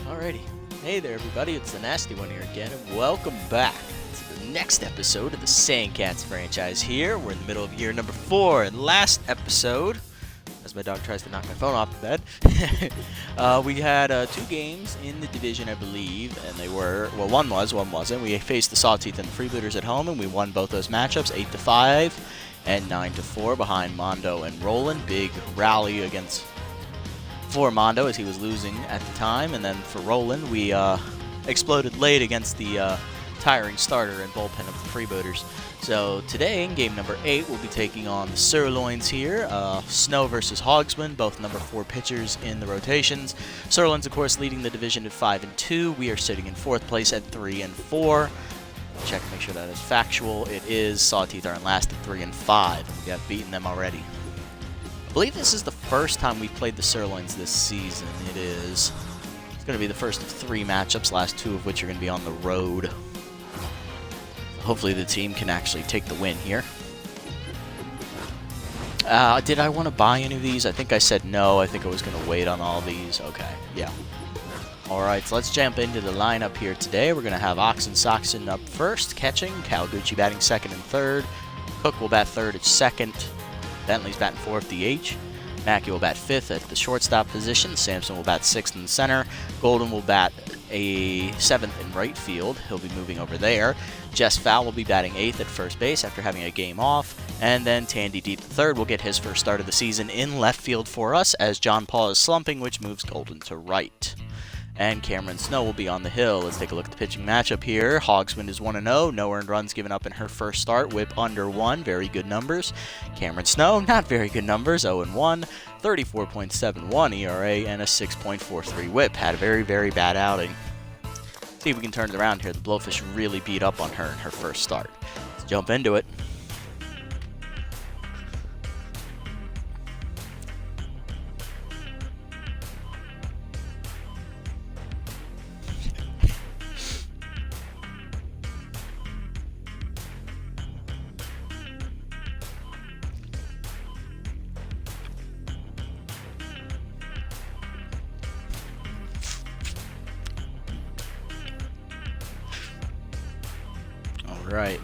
Alrighty. Hey there, everybody. It's the Nasty One here again, and welcome back to the next episode of the Sandcats franchise here. We're in the middle of year number 4, and last episode, as my dog tries to knock my phone off the bed, we had 2 games in the division, I believe, and they were, well, one wasn't. We faced the Sawteeth and the Freebooters at home, and we won both those matchups, 8-5 and 9-4 behind Mondo and Roland. Big rally against for Mondo as he was losing at the time, and then for Roland, we exploded late against the tiring starter and bullpen of the Freebooters. So today, in game number 8, we'll be taking on the Sirloins here. Snow versus Hogsman, both number 4 pitchers in the rotations. Sirloins, of course, leading the division at 5-2. We are sitting in 4th place at 3-4. Check to make sure that is factual. It is. Sawteeth are in last at 3-5. We have beaten them already. I believe this is the first time we've played the Sirloins this season. It is. It's going to be the first of 3 matchups, last 2 of which are going to be on the road. Hopefully the team can actually take the win here. Did I want to buy any of these? I think I said no. I think I was going to wait on all these. Okay, yeah. Alright, so let's jump into the lineup here today. We're going to have Oxen Soxon up first, catching. Kawaguchi batting 2nd and 3rd. Cook will bat 3rd at 2nd. Bentley's batting 4th DH. Mackey will bat 5th at the shortstop position. Sampson will bat 6th in the center. Golden will bat a 7th in right field. He'll be moving over there. Jess Fowl will be batting 8th at first base after having a game off. And then Tandy Deep III will get his first start of the season in left field for us as John Paul is slumping, which moves Golden to right. And Cameron Snow will be on the hill. Let's take a look at the pitching matchup here. Hogsman is 1-0. No earned runs given up in her first start. Whip under 1. Very good numbers. Cameron Snow, not very good numbers. 0-1. 34.71 ERA and a 6.43 whip. Had a very, very bad outing. See if we can turn it around here. The Blowfish really beat up on her in her first start. Let's jump into it. Right.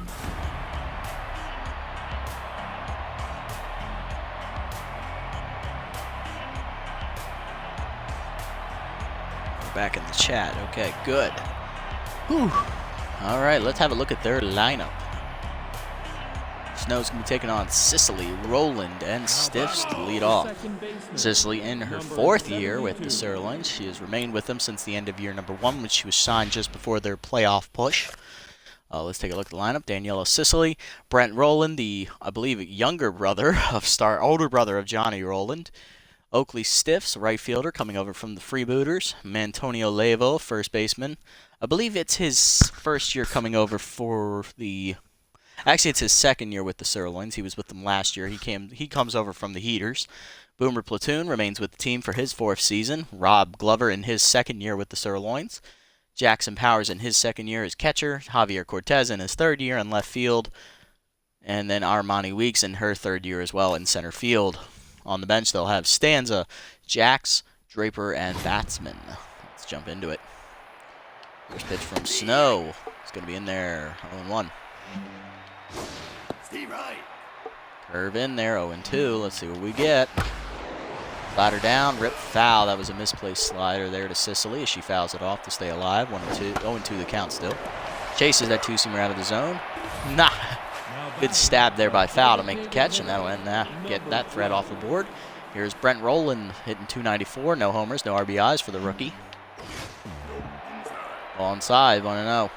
We're back in the chat. Okay, good. Whew. All right, let's have a look at their lineup. Snow's going to be taking on Cicely, Roland, and Stiffs to lead off. Cicely in her 4th year with the Sirloins. She has remained with them since the end of year number 1, when she was signed just before their playoff push. Let's take a look at the lineup. Daniela Cicely, Brent Roland, the, I believe, older brother of Johnny Roland. Oakley Stiffs, right fielder, coming over from the Freebooters. Mantonio Levo, first baseman. I believe it's his first year coming over for the... Actually, it's his 2nd year with the Sirloins. He was with them last year. He comes over from the Heaters. Boomer Platoon remains with the team for his 4th season. Rob Glover in his 2nd year with the Sirloins. Jackson Powers in his 2nd year as catcher. Javier Cortez in his 3rd year in left field. And then Armani Weeks in her 3rd year as well in center field. On the bench, they'll have Stanza, Jax, Draper, and Batsman. Let's jump into it. First pitch from Snow. It's going to be in there. 0-1. Curve in there. 0-2. Let's see what we get. Slider down, rip foul. That was a misplaced slider there to Cicely as she fouls it off to stay alive. 1-2, 0-2 the count still. Chases that 2-seamer out of the zone. Nah. Good stab there by Foul to make the catch, and that'll end that. Get that threat off the board. Here's Brent Roland hitting .294. No homers, no RBIs for the rookie. Ball inside, 1-0.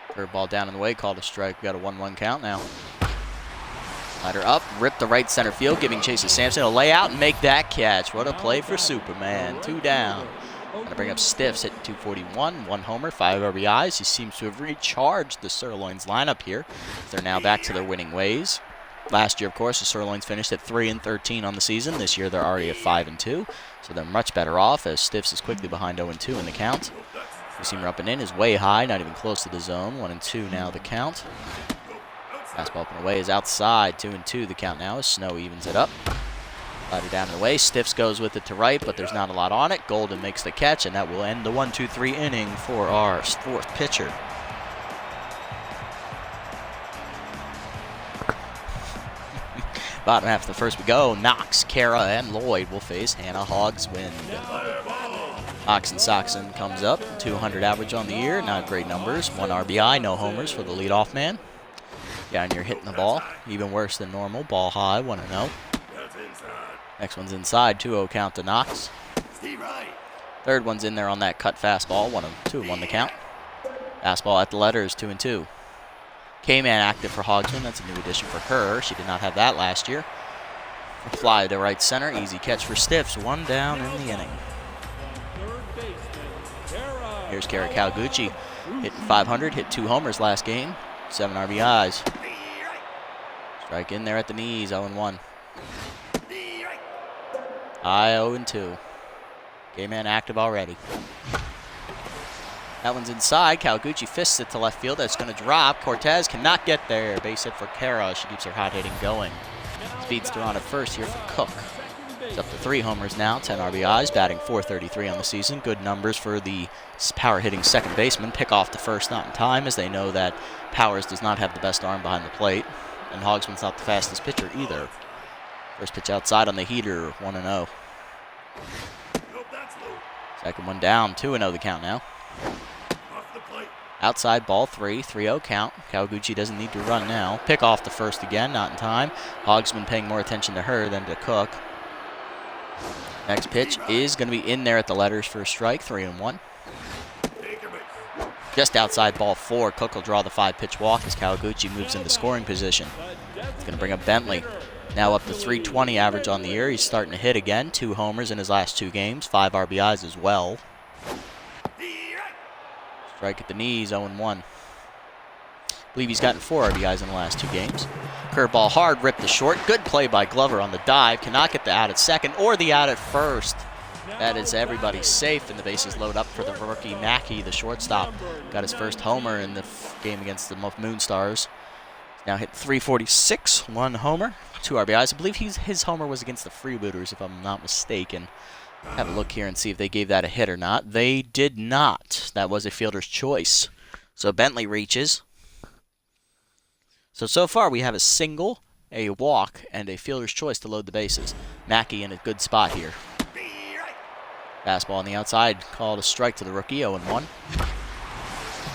Curveball down in the way, called a strike. We got a 1-1 count now. Slider up, rip the right center field, giving chase to Sampson. He'll lay out and make that catch. What a play for Superman. 2 down. Gonna bring up Stiffs, hitting .241, 1 homer, 5 RBIs. He seems to have recharged the Sirloins lineup here. They're now back to their winning ways. Last year, of course, the Sirloins finished at 3-13 on the season. This year, they're already at 5-2, so they're much better off as Stiffs is quickly behind 0-2 in the count. Two-seamer up and in is way high, not even close to the zone. 1-2 now the count. Fastball up and away is outside. 2-2 the count now as Snow evens it up. Slider down and away. Stiffs goes with it to right, but there's not a lot on it. Golden makes the catch, and that will end the 1-2-3 inning for our fourth pitcher. Bottom half of the first we go. Knox, Kara, and Lloyd will face Hannah Hogswind. Oxen Soxen comes up, 200 average on the year, not great numbers. 1 RBI, no homers for the leadoff man. Down here hitting the ball, even worse than normal. Ball high, 1-0. Next one's inside, 2-0 count to Knox. Third one's in there on that cut fastball, 2-1 the count. Fastball at the letters, 2-2. K-Man active for Hogswind, that's a new addition for her. She did not have that last year. Fly to right center, easy catch for Stiffs, 1 down in the inning. Here's Kara Kawaguchi, hitting 500, hit 2 homers last game, 7 RBIs. Strike in there at the knees, 0-1. High 0-2. K-Man active already. That one's inside. Kawaguchi fists it to left field. That's going to drop. Cortez cannot get there. Base hit for Kara. She keeps her hot hitting going. Speedster on at first here for Cook. It's up to 3 homers now, 10 RBIs, batting .433 on the season. Good numbers for the power hitting second baseman. Pick off the first, not in time, as they know that Powers does not have the best arm behind the plate. And Hogsman's not the fastest pitcher either. First pitch outside on the heater, 1-0. Second one down, 2-0 the count now. Outside ball 3, 3-0 count. Kawaguchi doesn't need to run now. Pick off the first again, not in time. Hogsman paying more attention to her than to Cook. Next pitch is going to be in there at the letters for a strike, 3-1. Just outside ball 4. Cook will draw the 5-pitch walk as Kawaguchi moves into scoring position. It's going to bring up Bentley. Now up to .320 average on the year. He's starting to hit again. 2 homers in his last 2 games. 5 RBIs as well. Strike at the knees, 0-1. I believe he's gotten 4 RBIs in the last 2 games. Curveball hard, ripped to short. Good play by Glover on the dive. Cannot get the out at second or the out at first. That is everybody safe, and the bases load up for the rookie Mackey, the shortstop. Got his first homer in the game against the Moonstars. Now hit .346, 1 homer, 2 RBIs. I believe his homer was against the Freebooters, if I'm not mistaken. Have a look here and see if they gave that a hit or not. They did not. That was a fielder's choice. So Bentley reaches. So far we have a single, a walk, and a fielder's choice to load the bases. Mackey in a good spot here. Fastball on the outside, called a strike to the rookie, 0-1.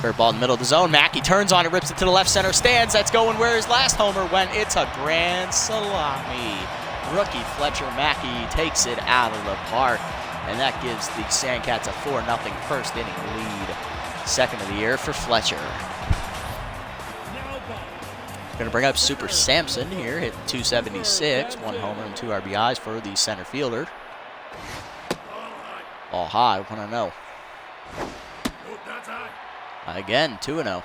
Curveball in the middle of the zone. Mackey turns on it, rips it to the left center stands. That's going where his last homer went. It's a grand salami. Rookie Fletcher Mackey takes it out of the park, and that gives the Sandcats a 4-0 first inning lead. Second of the year for Fletcher. Going to bring up Super Samson here, hit .276, 1 homer and 2 RBIs for the center fielder. Ball high, 1-0. Again, 2-0.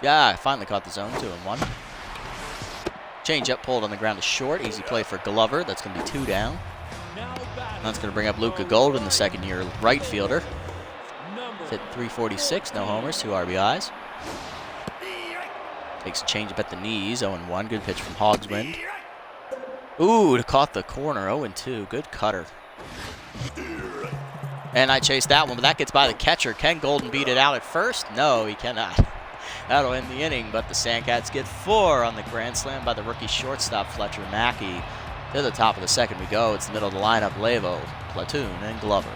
Yeah, I finally caught the zone, 2-1. Change-up pulled on the ground to short. Easy play for Glover. That's going to be 2 down. That's going to bring up Luca Golden, the second-year right fielder. Hit .346, no homers, 2 RBIs. Takes a change-up at the knees, 0-1. Good pitch from Hogswind. Ooh, caught the corner, 0-2. Good cutter. And I chased that one, but that gets by the catcher. Can Golden beat it out at first? No, he cannot. That'll end the inning, but the Sandcats get 4 on the grand slam by the rookie shortstop, Fletcher Mackey. To the top of the second we go. It's the middle of the lineup, Levo, Platoon, and Glover.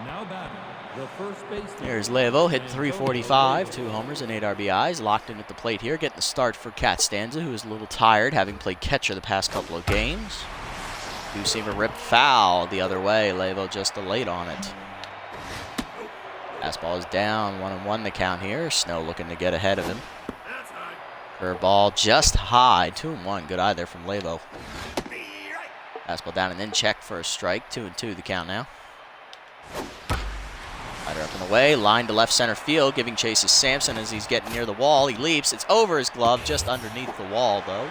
Now batting, the first baseman. Here's Levo, hit .345, 2 homers and 8 RBIs. Locked in at the plate here, getting the start for Kat Stanza, who is a little tired, having played catcher the past couple of games. Two-seamer ripped foul the other way. Levo just delayed on it. Fastball is down, 1-1 the count here. Snow looking to get ahead of him. Curveball just high, 2-1. Good eye there from Levo. Fastball down and then check for a strike. 2-2 the count now. Rider up and away, line to left center field, giving chase to Samson as he's getting near the wall. He leaps. It's over his glove, just underneath the wall though.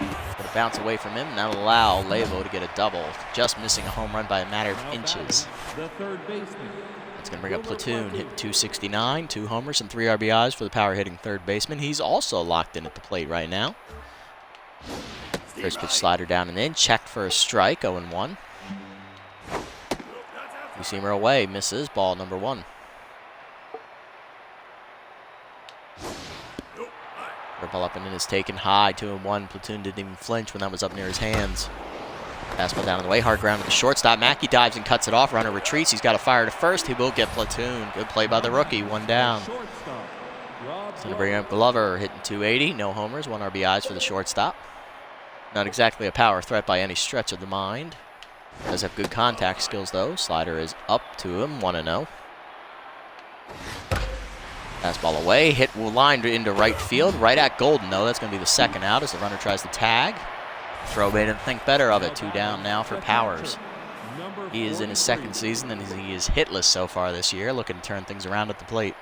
Going to bounce away from him, and that'll allow Levo to get a double. Just missing a home run by a matter of inches. The third baseman. It's going to bring up Platoon, hit .269, 2 homers and 3 RBIs for the power hitting third baseman. He's also locked in at the plate right now. First pitch slider down and in, checked for a strike, 0-1. Two-seamer away, misses, ball number 1. Ball up and in is taken high, 2-1. Platoon didn't even flinch when that was up near his hands. Fastball down on the way, hard ground to the shortstop. Mackey dives and cuts it off. Runner retreats. He's got to fire to first. He will get platoon. Good play by the rookie. 1 down. He's going to bring up Glover, hitting 280. No homers, 1 RBIs for the shortstop. Not exactly a power threat by any stretch of the mind. Does have good contact skills, though. Slider is up to him, 1-0. Fastball away, hit will line into right field, right at Golden, though. That's going to be the second out as the runner tries to tag. Throw in and think better of it. 2 down now for Powers. He is in his 2nd season, and he is hitless so far this year, looking to turn things around at the plate.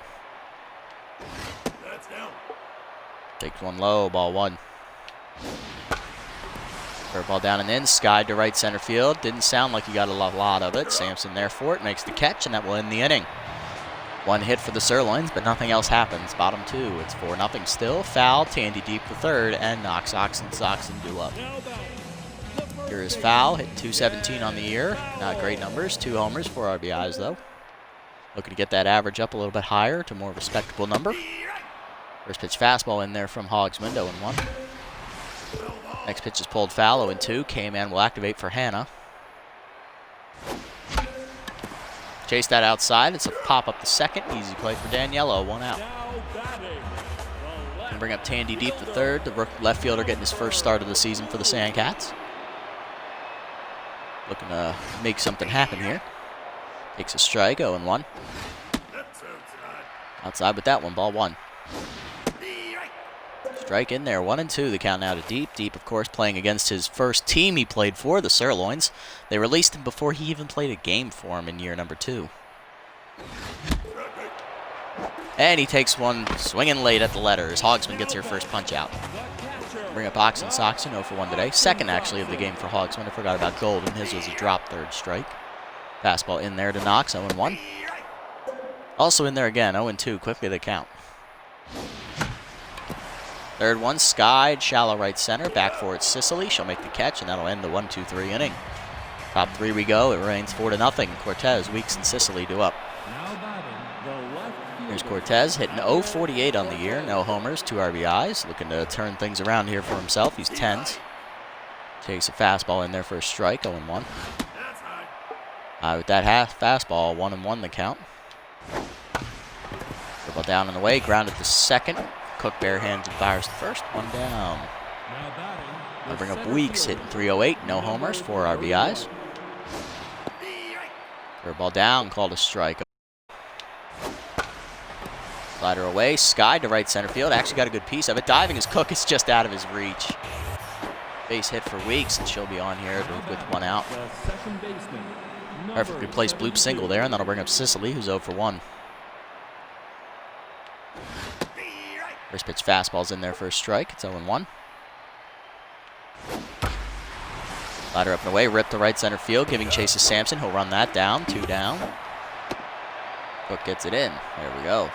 Takes 1 low, ball 1. Curveball down and in, skied to right center field. Didn't sound like he got a lot of it. Sampson there for it, makes the catch, and that will end the inning. 1 hit for the Sirloins, but nothing else happens. Bottom 2, it's 4-0 still. Foul, Tandy deep the 3rd, and knocks Soxon due up. Here is Foul, hitting 217 on the year. Not great numbers, 2 homers, 4 RBIs though. Looking to get that average up a little bit higher to a more respectable number. First pitch fastball in there from Hogsman, 0-1. Next pitch is pulled foul, 0-2. K-Man will activate for Hannah. Chase that outside. It's a pop up the second. Easy play for Daniello. 1 out. And bring up Tandy deep the 3rd. The left fielder getting his first start of the season for the Sandcats. Looking to make something happen here. Takes a strike. 0-1. Outside with that one. Ball 1. Strike in there. 1-2. The count now to Deep. Deep, of course, playing against his first team he played for, the Sirloins. They released him before he even played a game for him in year number 2. And he takes one swinging late at the letters. Hogsman gets your first punch out. Bring up Oxen Soxon, 0-1 today. 2nd, actually, of the game for Hogsman. I forgot about Golden. His was a drop 3rd strike. Fastball in there to Knox, 0-1. Also in there again, 0-2. Quickly they count. 3rd one, skied, shallow right center. Back for it, Sicily. She'll make the catch, and that'll end the 1-2-3 inning. Top 3 we go. It remains 4-0. Cortez, Weeks, and Sicily do up. Here's Cortez hitting 0-48 on the year. No homers, 2 RBIs. Looking to turn things around here for himself. He's 10s. Takes a fastball in there for a strike, 0-1. With that fastball, 1-1 the count. Dribble down and away, grounded to 2nd. Cook bare hands and fires the 1st. 1 down. I'll bring up Weeks, hitting 308. No homers, 4 RBIs. Curveball down, called a strike. Slider away, skied to right center field. Actually got a good piece of it. Diving as Cook is just out of his reach. Base hit for Weeks, and she'll be on here with 1 out. Perfectly placed bloop single there, and that'll bring up Sicily, who's 0-1. First pitch fastball's in there for a strike. It's 0-1. Slider up and away, ripped to right center field, giving chase to Sampson. He'll run that down. 2 down. Cook gets it in. There we go.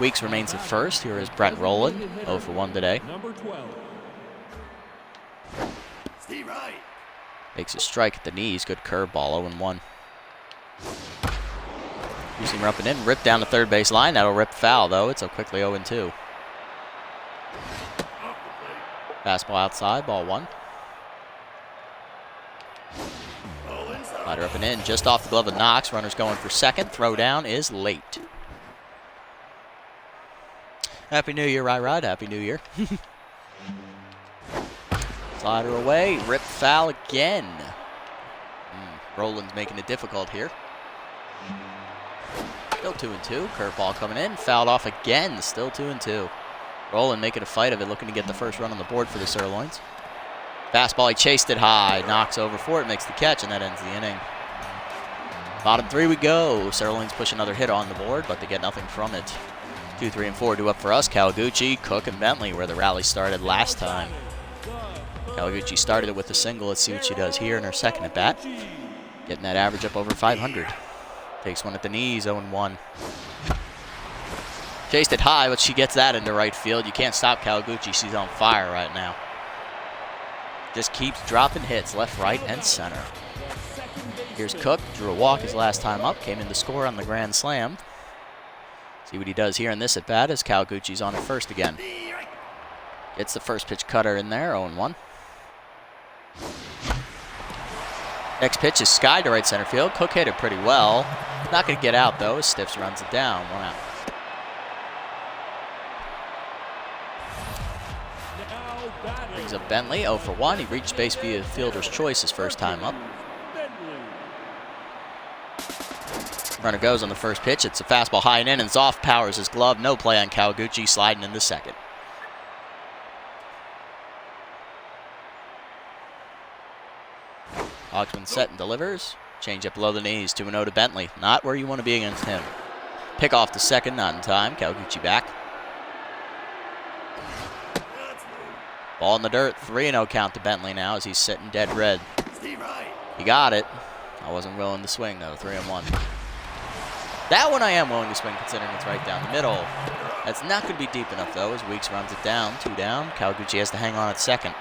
Weeks remains at first. Here is Brent Rowland, 0-1 today. Makes a strike at the knees. Good curveball, 0-1. Usually up and in, ripped down the 3rd base line. That'll rip foul, though. It's a quickly 0-2. Fastball outside, ball 1. Slider up and in, just off the glove of Knox. Runner's going for 2nd. Throw down is late. Happy New Year, Rod. Happy New Year. Slider away, rip foul again. Roland's making it difficult here. Still 2-2. Curveball coming in. Fouled off again. Still 2-2. Roland making a fight of it, looking to get the first run on the board for the Sirloins. Fastball, he chased it high. Knocks over for it, makes the catch, and that ends the inning. Bottom 3 we go. Sirloins push another hit on the board, but they get nothing from it. 2, 3, and 4 do up for us. Kawaguchi, Cook, and Bentley, where the rally started last time. Kawaguchi started it with a single. Let's see what she does here in her 2nd at bat. Getting that average up over 500. Takes one at the knees, 0-1. Chased it high, but she gets that into right field. You can't stop Kawaguchi. She's on fire right now. just keeps dropping hits left, right, and center. Here's Cook. Drew a walk his last time up. Came in to score on the grand slam. See what he does here in this at bat as Kawaguchi's on at first again. Gets the first pitch cutter in there, 0-1. Next pitch is skied to right center field. Cook hit it pretty well. Not going to get out, though, as Stiffs runs it down. 1 out. Brings up Bentley, 0 for 1. He reached base via fielder's choice his first time up. Runner goes on the first pitch. It's a fastball high and in, and Zoff powers his glove. No play on Kawaguchi, sliding into second. Hogsman set and delivers. Change up below the knees, 2-0 to Bentley. Not where you want to be against him. Pick off to second, not in time. Kawaguchi back. Ball in the dirt, 3-0 count to Bentley now as he's sitting dead red. He got it. I wasn't willing to swing though, 3-1. That one I am willing to swing considering it's right down the middle. That's not going to be deep enough though as Weeks runs it down, 2 down. Kawaguchi has to hang on at second.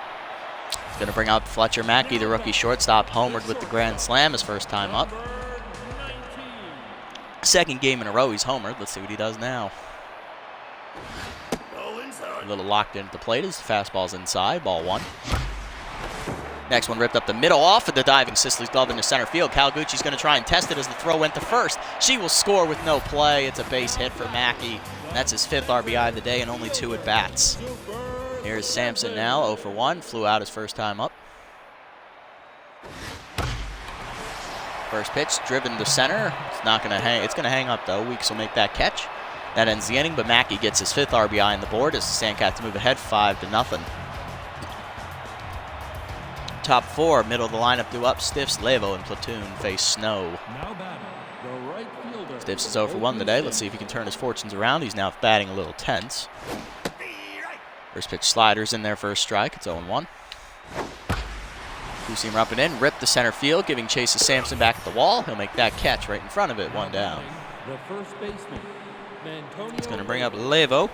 He's going to bring out Fletcher Mackey, the rookie shortstop, homered with the grand slam his first time up. Second game in a row he's homered. Let's see what he does now. A little locked in at the plate as the fastball's inside, ball 1. Next one ripped up the middle off of the diving Sisley's glove into center field. Kawaguchi's going to try and test it as the throw went to first. She will score with no play. It's a base hit for Mackey. That's his 5th RBI of the day and only 2 at-bats. Here's Sampson now, 0 for 1. Flew out his first time up. First pitch driven to center. It's not going to hang. It's going to hang up though. Weeks will make that catch. That ends the inning, but Mackey gets his 5th RBI on the board as the Sandcats move ahead 5-0. Top 4, middle of the lineup due up. Stiffs, Levo, and Platoon face Snow. Stiffs is 0 for 1 today. Let's see if he can turn his fortunes around. He's now batting a little tense. First pitch sliders in there for a strike. It's 0-1. Two-seamer up and in, ripped to center field, giving chase to Sampson back at the wall. He'll make that catch right in front of it, 1 down. The first baseman, He's going to bring up Levo.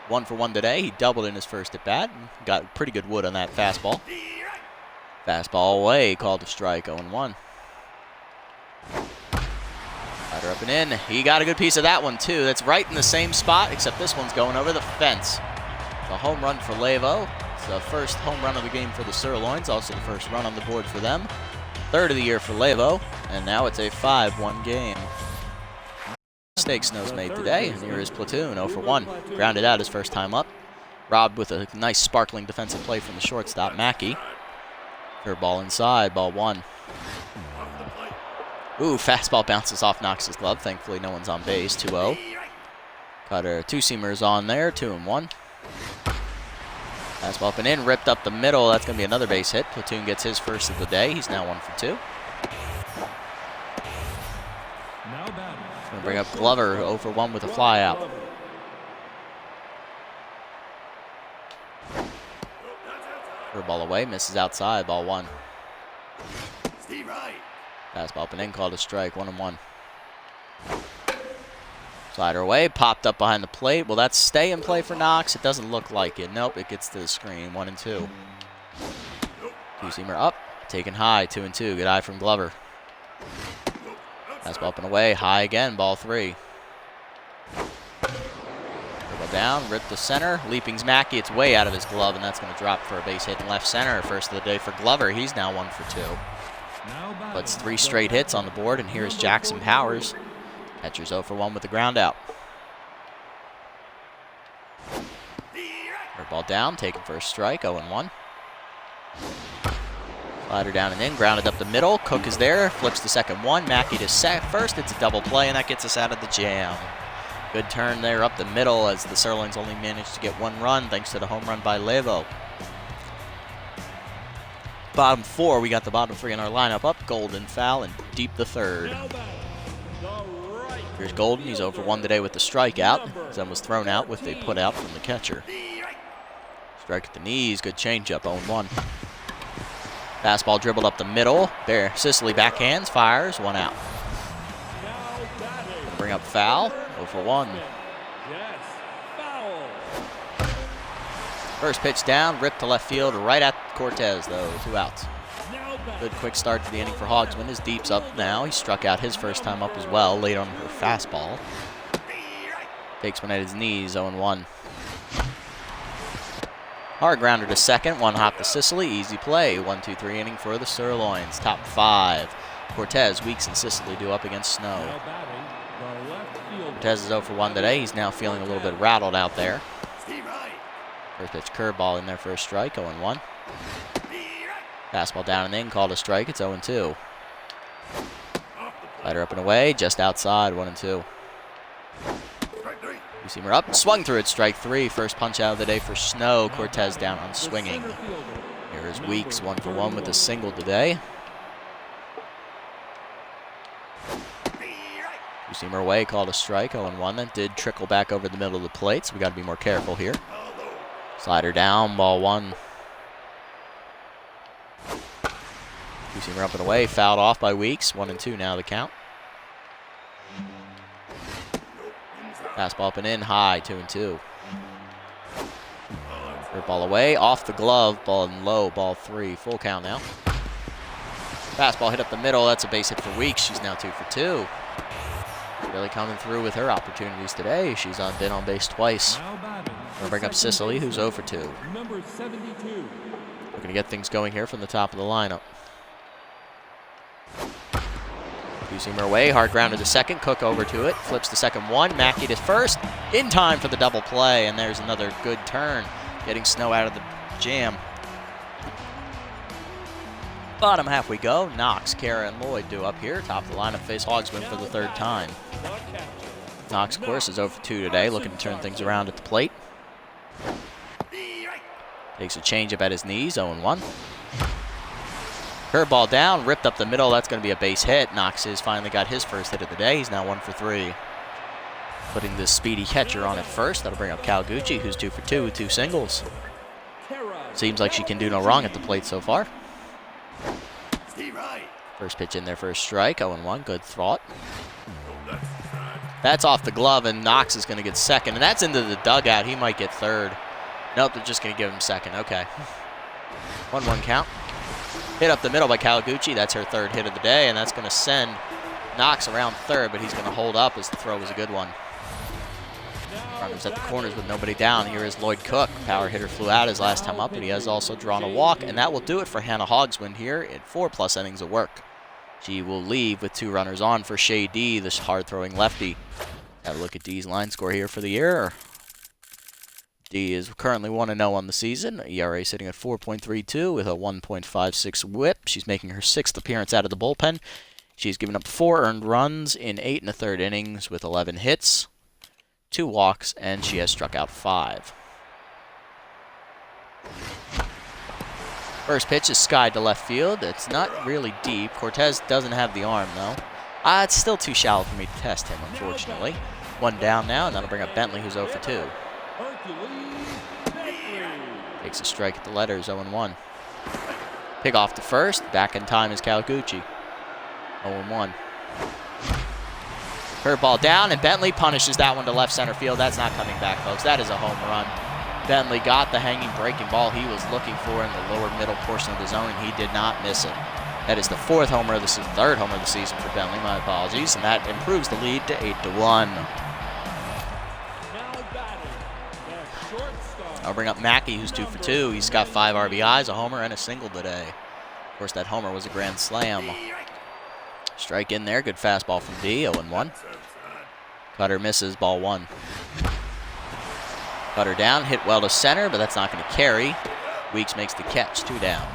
1 for 1 today. He doubled in his first at bat. Got pretty good wood on that fastball. Fastball away, called a strike, 0-1. Rider up and in. He got a good piece of that one, too. That's right in the same spot, except this one's going over the fence. The home run for Levo. It's the first home run of the game for the Sirloins. Also the first run on the board for them. 3rd of the year for Levo. And now it's a 5-1 game. Mistake Snow's made today. And here is Platoon, 0 for 1. Grounded out his first time up. Robbed with a nice sparkling defensive play from the shortstop, Mackey. Curveball inside, ball 1. Ooh, fastball bounces off Knox's glove. Thankfully, no one's on base, 2-0. Cutter, two-seamers on there, 2-1. Fastball up and in, ripped up the middle. That's going to be another base hit. Platoon gets his first of the day. He's now 1 for 2. Going to bring up Glover, 0 for 1 with a fly out. Ball away, misses outside, ball 1. Fastball up and in, called a strike, 1-1. Slider away, popped up behind the plate. Will that stay in play for Knox? It doesn't look like it. Nope, it gets to the screen, 1-2. Two-seamer up, taken high, 2-2. Good eye from Glover. Fastball up and away, high again, ball 3. Down, ripped to center, leaping's Mackey. It's way out of his glove, and that's going to drop for a base hit in left center. First of the day for Glover. He's now 1 for 2. Puts 3 straight hits on the board, and here's Jackson Powers. Catcher's 0 for 1 with the ground out. Ball down, taken for a strike, 0-1. Slider down and in, grounded up the middle. Cook is there, flips the second one. Mackey to first. It's a double play, and that gets us out of the jam. Good turn there up the middle as the Sirloins only managed to get 1 run thanks to the home run by Levo. Bottom 4, we got the bottom 3 in our lineup up. Golden, Foul, and Deep the 3rd. Here's Golden. He's 0 for 1 today with the strikeout. Then was thrown out with a put out from the catcher. Strike at the knees. Good changeup, 0-1. Fastball dribbled up the middle. There, Sicily backhands, fires, 1 out. Bring up Foul, 0 for 1. First pitch down, ripped to left field, right at Cortez, though. 2 outs. Now batting. Good quick start to the inning for Hogsman. His deep's up now. He struck out his first time up as well, late on her fastball. Takes one at his knees, 0-1. Hard grounder to second, 1 hop to Sicily, easy play. 1-2-3 inning for the Sirloins. Top 5. Cortez, Weeks, and Sicily due up against Snow. Now batting, the left fielder. Cortez is 0 for 1 today. He's now feeling a little bit rattled out there. First pitch curveball in there for a strike, 0-1. Fastball down and in, called a strike. It's 0-2. Slider up and away, just outside, 1-2. Two-seamer up, swung through it, strike 3. First punch out of the day for Snow. Cortez down on swinging. Here's Weeks, 1 for 1 with a single today. Two-seamer away, called a strike, 0-1. That did trickle back over the middle of the plate, so we got to be more careful here. Slider down, ball 1. Two-seamer up and away, fouled off by Weeks. 1-2 now the count. Fastball up and in, high, 2-2. Third ball away, off the glove, ball in low, ball 3. Full count now. Fastball hit up the middle, that's a base hit for Weeks. She's now 2 for 2. Really coming through with her opportunities today. She's been on base twice. Now batting, We'll bring up Sicily, who's 0 for 2. number 72. We're going to get things going here from the top of the lineup. Two-seamer away, hard grounded to second, Cook over to it, flips the second 1, Mackey to first, in time for the double play, and there's another good turn, getting Snow out of the jam. Bottom half we go, Knox, Kara, and Lloyd do up here, top of the lineup, face Hogsman for the 3rd time. Knox, of course, is 0 for 2 today, looking to turn things around at the plate. Takes a changeup at his knees, 0-1. Curveball down, ripped up the middle. That's going to be a base hit. Knox has finally got his first hit of the day. He's now 1 for 3. Putting this speedy catcher on at first. That'll bring up Kawaguchi, who's 2 for 2 with 2 singles. Seems like she can do no wrong at the plate so far. First pitch in there for a strike, 0-1. Good thought. That's off the glove, and Knox is going to get second. And that's into the dugout. He might get third. Nope, they're just going to give him second. Okay. 1-1 count. Hit up the middle by Kawaguchi. That's her 3rd hit of the day, and that's going to send Knox around third, but he's going to hold up as the throw was a good one. Runners at the corners with nobody down. Here is Lloyd Cook. Power hitter flew out his last time up, but he has also drawn a walk, and that will do it for Hannah Hogsman here in 4+ innings of work. She will leave with 2 runners on for Shay D, the hard-throwing lefty. Have a look at D's line score here for the year. D is currently 1-0 on the season. ERA sitting at 4.32 with a 1.56 whip. She's making her 6th appearance out of the bullpen. She's given up 4 earned runs in 8 1/3 innings with 11 hits, 2 walks, and she has struck out 5. First pitch is skied to left field. It's not really deep. Cortez doesn't have the arm, though. It's still too shallow for me to test him, unfortunately. 1 down now, and that'll bring up Bentley, who's 0 for 2. Takes a strike at the letters, 0-1. Pick off to first. Back in time is Kawaguchi. 0-1. Curveball down, and Bentley punishes that one to left center field. That's not coming back, folks. That is a home run. Bentley got the hanging breaking ball he was looking for in the lower middle portion of the zone, and he did not miss it. That is the 4th homer of the season, 3rd homer of the season for Bentley. My apologies, and that improves the lead to 8-1. I'll bring up Mackey, who's 2 for 2. He's got 5 RBIs, a homer, and a single today. Of course, that homer was a grand slam. Strike in there. Good fastball from D, 0-1. Cutter misses, ball 1. Cutter down, hit well to center, but that's not going to carry. Weeks makes the catch, 2 down.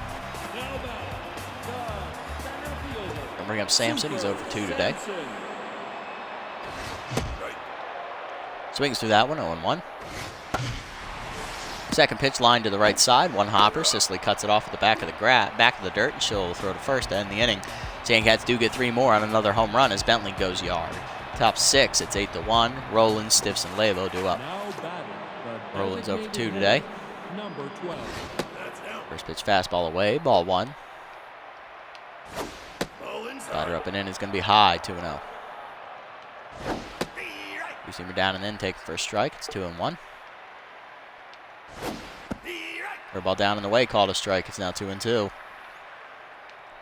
I'll bring up Sampson. He's 0 for 2 today. Swings through that one, 0-1. Second pitch line to the right side, 1 hopper. Sicily cuts it off at the back of the dirt, and she'll throw to first to end the inning. Sandcats do get 3 more on another home run as Bentley goes yard. Top 6, it's 8-1. Roland, Stiffs, and Lavo do up. Roland's 0 for 2 today. Number 12. First pitch fastball away, ball 1. Slider up and in is going to be high, 2-0. Two-seamer down and in, take the first strike. It's 2-1. Curveball down in the way, called a strike. It's now 2-2.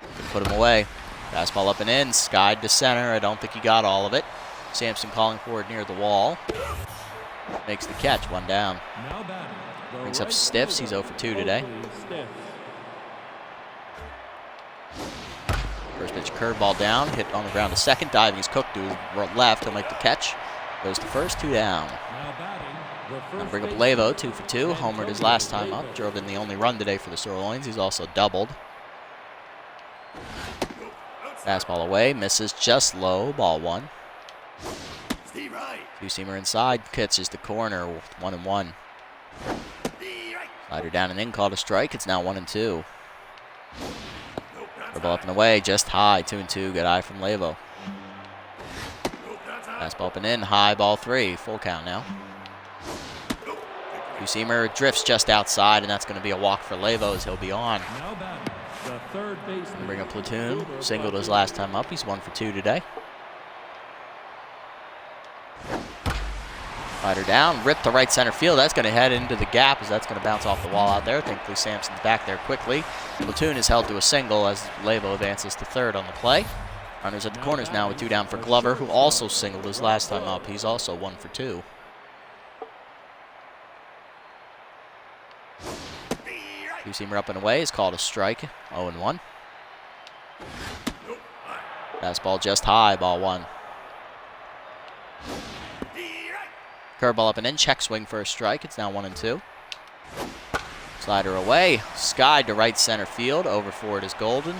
Can put him away. Fastball up and in, skied to center. I don't think he got all of it. Sampson calling for it near the wall. Makes the catch, one down. Now batting, the Brings up right Stiffs. fielder, He's 0 for 2 today. Oakley Stiffs. First pitch curveball down, hit on the ground to second. Diving is Cook to left. He'll make the catch. Goes to first, 2 down. Now batting, the Now first bring up baseman, Lavo, 2 for 2. Homered his last time up. Drove in the only run today for the Sirloins. He's also doubled. Fastball away, misses just low. Ball 1. Two-seamer inside, catches the corner, 1-1. Slider down and in, called a strike. It's now 1-2. Curveball up and away, just high, 2-2. Good eye from Lavo. Fastball up and in, high, ball 3. Full count now. Two-seamer drifts just outside, and that's going to be a walk for Lavo as he'll be on. Now batting, the third baseman, Bring up Platoon. Singled his last time up. He's 1 for 2 today. Slider down, ripped to right center field. That's going to head into the gap as that's going to bounce off the wall out there. Thankfully, Sampson's back there quickly. Platoon is held to a single as Lavo advances to third on the play. Runners at the corners now with 2 down for Glover, who also singled his last time up. He's also 1 for 2. Two-seamer up and away is called a strike. 0-1. Fastball just high, ball 1. Curveball up and in, check swing for a strike. It's now 1-2. Slider away, skied to right center field. Over for it is Golden.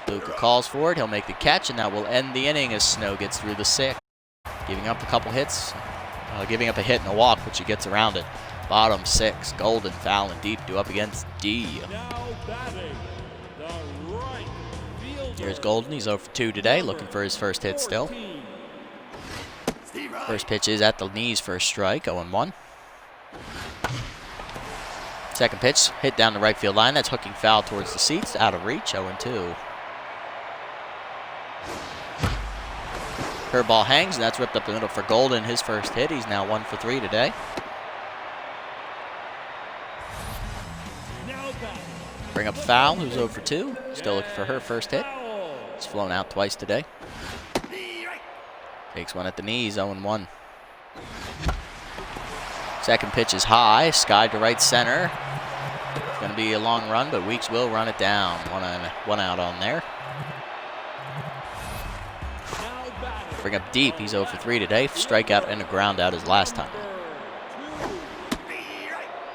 Luca calls for it. He'll make the catch, and that will end the inning as Snow gets through the 6th. Giving up a couple hits. Giving up a hit and a walk, but she gets around it. Bottom 6, Golden fouling deep, due up against D. now batting, the right fielder, Here's Golden. He's 0 for 2 today, looking for his first hit still. 14. First pitch is at the knees for a strike, 0-1. Second pitch, hit down the right field line. That's hooking foul towards the seats, out of reach, 0-2. Curveball hangs, and that's ripped up the middle for Golden. His first hit. He's now 1 for 3 today. Now batting, Bring up Foul, who's 0 for 2. Still looking for her first hit. foul. It's flown out twice today. Takes one at the knees, 0-1. Second pitch is high, skied to right center. It's going to be a long run, but Weeks will run it down. One out on there. Now batting, Bring up deep, he's 0 for 3 today. Strikeout and a ground out his last time. number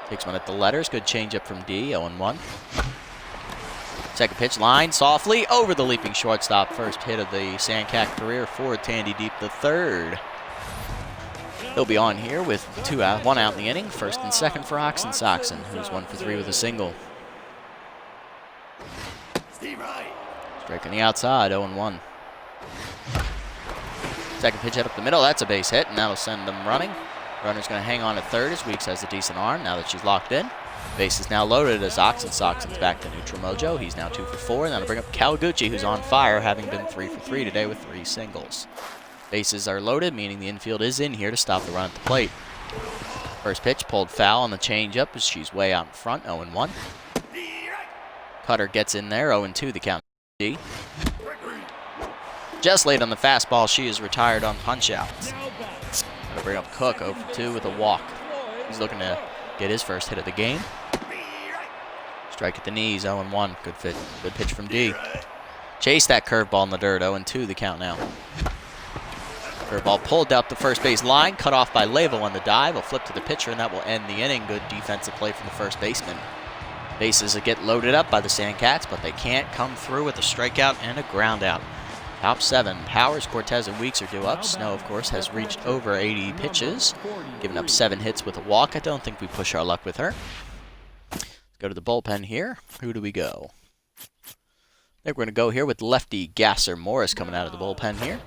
2. Takes one at the letters, good changeup from D, 0-1. Second pitch, line softly over the leaping shortstop. First hit of the Sandcat career for Tandy Deep the third. He'll be on here with 1 out in the inning. First and second for Oxen Soxen, who's 1 for 3 with a single. Strike on the outside, 0-1. Second pitch hit up the middle, that's a base hit, and that'll send them running. Runner's going to hang on at third as Weeks has a decent arm now that she's locked in. Base is now loaded as Oxen Soxen's back to neutral mojo. He's now 2 for 4, and that'll bring up Kawaguchi, who's on fire, having been 3 for 3 today with 3 singles. Bases are loaded, meaning the infield is in here to stop the run at the plate. First pitch pulled foul on the changeup as she's way out in front, 0-1. Cutter gets in there, 0-2 the count. D. Just late on the fastball, she is retired on punch-outs. Now batting, Gonna bring up Cook, 0 for 2 with a walk. He's looking to get his first hit of the game. Strike at the knees, 0-1. Good pitch from D. Chase that curveball in the dirt, 0-2 the count now. Curveball pulled up the first base line, cut off by Lavo on the dive. A flip to the pitcher, and that will end the inning. Good defensive play from the first baseman. Bases will get loaded up by the Sandcats, but they can't come through with a strikeout and a ground out. Top 7, Powers, Cortez, and Weeks are due up. Snow, of course, has reached over 80 pitches, giving up 7 hits with a walk. I don't think we push our luck with her. Let's go to the bullpen here. Who do we go? I think we're going to go here with lefty Gasser Morris coming out of the bullpen here.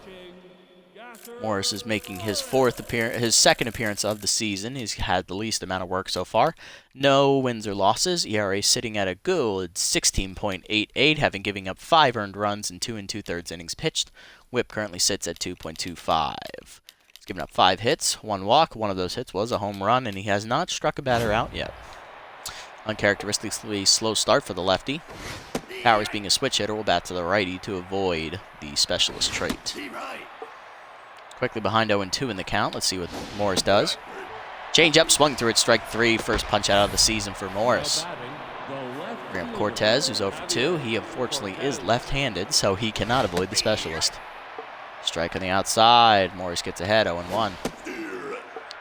Morris is making his second appearance of the season. He's had the least amount of work so far. No wins or losses. ERA sitting at a good 16.88, having given up 5 earned runs in 2 2/3 innings pitched. WHIP currently sits at 2.25. He's given up 5 hits, 1 walk. One of those hits was a home run, and he has not struck a batter out yet. Uncharacteristically slow start for the lefty. Powers, being a switch hitter, will bat to the righty to avoid the specialist trait. Quickly behind 0-2 in the count. Let's see what Morris does. Change up, swung through it, strike 3. First punch out of the season for Morris. Bring up Cortez, who's 0-2. He unfortunately is left-handed, so he cannot avoid the specialist. Strike on the outside. Morris gets ahead, 0-1.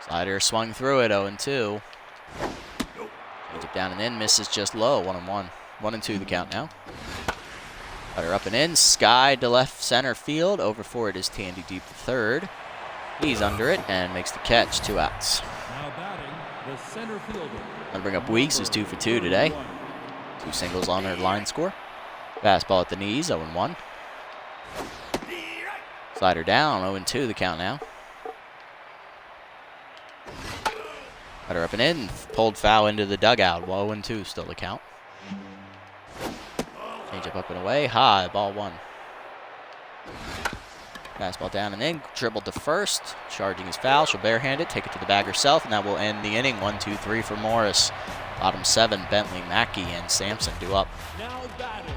Slider swung through it, 0-2. Change it down and in, misses just low, 1-1. 1-2 the count now. Cutter up and in, Sky to left center field. Over for it is Tandy Deep the third. He's under it and makes the catch, 2 outs. Now batting, the center fielder. I'll bring up Weeks, who's 2 for 2 today. 2 singles on her line score. Fastball at the knees, 0-1. Slider down, 0-2 the count now. Cutter up and in, pulled foul into the dugout. 0-2 still the count. Change up and away, high, ball 1. Fastball down and in, dribbled to first, charging his foul. She'll barehand it, take it to the bag herself, and that will end the inning. 1-2-3 for Morris. Bottom 7, Bentley, Mackey, and Sampson due up. Now batting,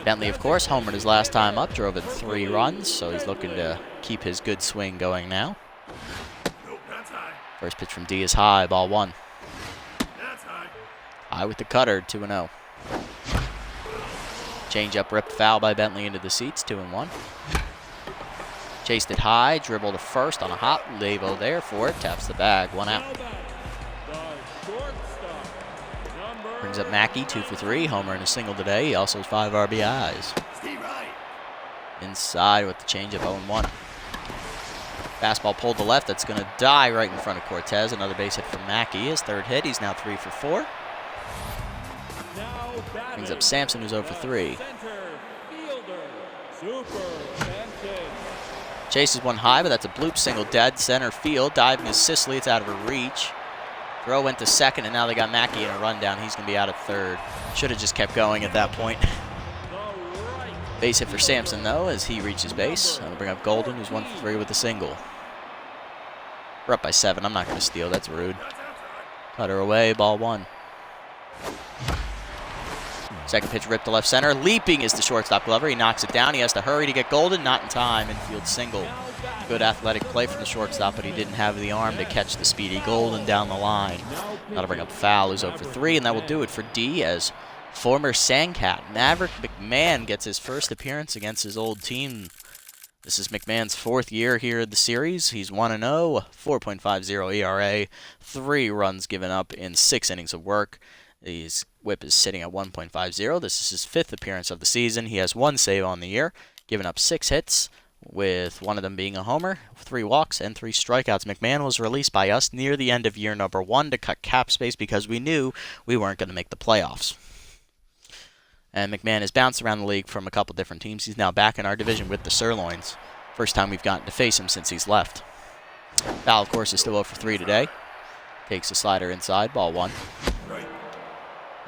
Bentley, of course, homered his last time up, drove in 3 runs, so he's looking to keep his good swing going now. First pitch from D is high, ball 1. High with the cutter, 2-0. Change up, ripped foul by Bentley into the seats, 2-1. Chased it high, dribble to first on a hop. Lavo there for it, taps the bag, 1 out. Brings up Mackey, 2 for 3, homer and a single today. He also has 5 RBIs. Inside with the changeup, 0-1. Fastball pulled to left, that's going to die right in front of Cortez. Another base hit from Mackey. His 3rd hit, he's now 3 for 4. Brings up Sampson, who's 0 for 3. Chases one high, but that's a bloop single dead center field. Diving is Sicily, it's out of her reach. Throw went to second, and now they got Mackey in a rundown. He's going to be out at 3rd. Should have just kept going at that point. Base hit for Sampson, though, as he reaches base. I'm going to bring up Golden, who's 1 for 3 with a single. We're up by 7. I'm not going to steal. That's rude. Cutter away, ball 1. Second pitch ripped to left center. Leaping is the shortstop Glover. He knocks it down. He has to hurry to get Golden. Not in time. Infield single. Good athletic play from the shortstop, but he didn't have the arm to catch the speedy Golden down the line. That'll bring up foul, who's 0 for 3, and that will do it for D as former Sandcat Maverick McMahon gets his first appearance against his old team. This is McMahon's 4th year here in the series. He's 1-0, 4.50 ERA, 3 runs given up in 6 innings of work. His whip is sitting at 1.50. This is his 5th appearance of the season. He has 1 save on the year, giving up 6 hits, with 1 of them being a homer, 3 walks, and 3 strikeouts. McMahon was released by us near the end of year number 1 to cut cap space because we knew we weren't going to make the playoffs. And McMahon has bounced around the league from a couple different teams. He's now back in our division with the Sirloins. First time we've gotten to face him since he's left. Foul, of course, is still 0 for 3 today. Takes a slider inside, ball 1.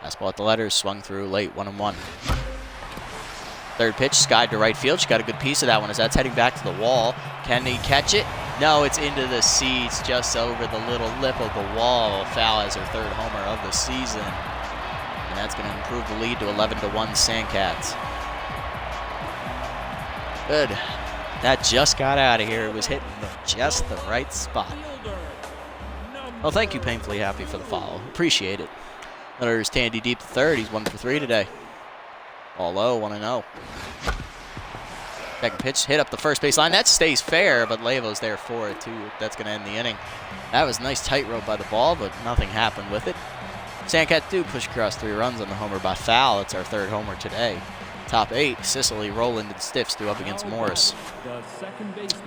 Fastball at the letters, swung through late, 1-1. 3rd pitch, skied to right field. She got a good piece of that one as that's heading back to the wall. Can he catch it? No, it's into the seats, just over the little lip of the wall. Foul as her 3rd homer of the season. And that's going to improve the lead to 11-1 Sandcats. Good. That just got out of here. It was hitting just the right spot. Well, thank you, Painfully Happy, for the follow. Appreciate it. There's Tandy Deep the third. He's 1 for 3 today. All low, 1-0. Second pitch, hit up the first base line. That stays fair, but Lavo's there for it, too. That's going to end the inning. That was a nice tightrope by the ball, but nothing happened with it. Sandcats do push across 3 runs on the homer by foul. It's our 3rd homer today. Top 8, Sicily, Rowland, and Stiffs due up against Morris.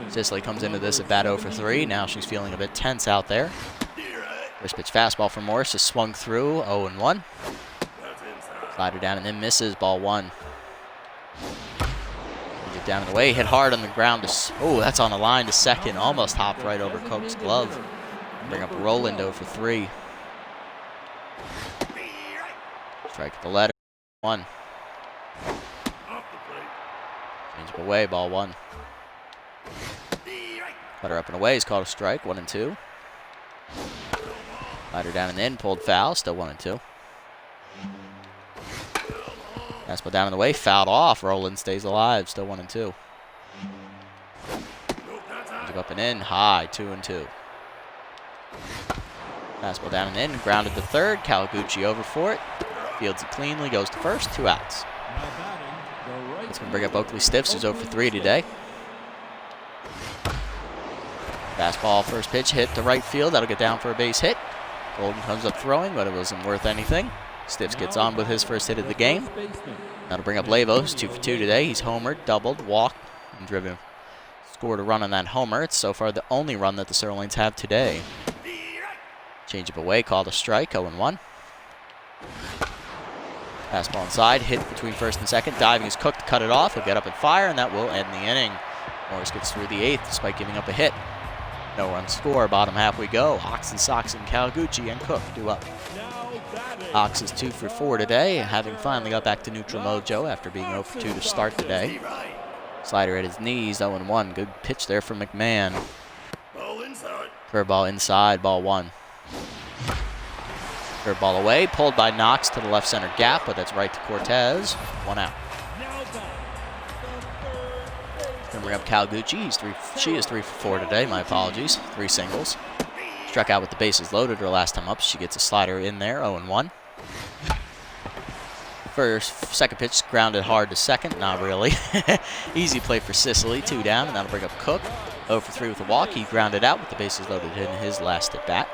Sicily comes into this at bat 0 for 3. Now she's feeling a bit tense out there. First pitch fastball for Morris is swung through, 0-1. Slider down and then misses, ball 1. Get down and away, hit hard on the ground. Oh, that's on the line to second. Almost hopped right over Koch's glove. Bring up Rowland 0 for 3. Strike at the letter, 1. Change up away, ball 1. Cutter up and away is called a strike, 1-2. Slider down and in, pulled foul, still 1-2. Fastball down in the way, fouled off. Roland stays alive, still 1-2. Up and in, high, 2-2. Fastball down and in, grounded to third. Kawaguchi over for it. Fields it cleanly, goes to first, 2 outs. That's going to bring up Oakley Stiffs, who's 0 for 3 today. Fastball, first pitch, hit to right field. That'll get down for a base hit. Golden comes up throwing, but it wasn't worth anything. Stiffs gets on with his first hit of the game. That'll bring up Lavos, 2 for 2 today. He's homered, doubled, walked, and driven. Scored a run on that homer. It's so far the only run that the Sirloins have today. Change up away, called a strike, 0-1. Fastball inside, hit between first and second. Diving is cooked, cut it off. He'll get up and fire, and that will end the inning. Morris gets through the 8th despite giving up a hit. No run score, bottom half we go. Hawks and Sox and Kawaguchi and Cook do up. Hawks is 2 for 4 today, having finally got back to neutral mojo after being 0 for 2 to start today. Slider at his knees, 0-1. Good pitch there from McMahon. Curveball inside, ball 1. Curveball away, pulled by Knox to the left center gap, but that's right to Cortez. 1 out. Gonna bring up Kawaguchi. She is 3 for 4 today. My apologies. 3 singles. Struck out with the bases loaded her last time up. She gets a slider in there. 0-1. Second pitch grounded hard to second. Not really. Easy play for Sicily. 2 down, and that'll bring up Cook. 0 for 3 with a walk. He grounded out with the bases loaded in his last at bat.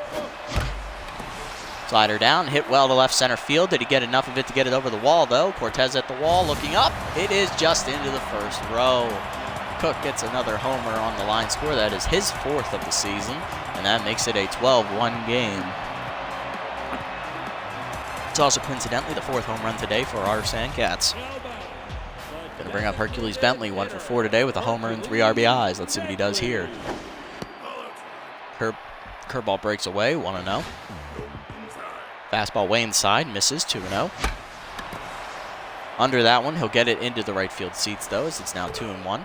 Slider down, hit well to left center field. Did he get enough of it to get it over the wall, though? Cortez at the wall, looking up. It is just into the first row. Cook gets another homer on the line score. That is his 4th of the season, and that makes it a 12-1 game. It's also coincidentally the 4th home run today for our Sandcats. Gonna bring up Hercules Bentley, 1 for 4 today with a homer and 3 RBIs. Let's see what he does here. Curveball breaks away, 1-0. Fastball way inside, misses, 2-0. Under that one, he'll get it into the right field seats, though, as it's now 2-1.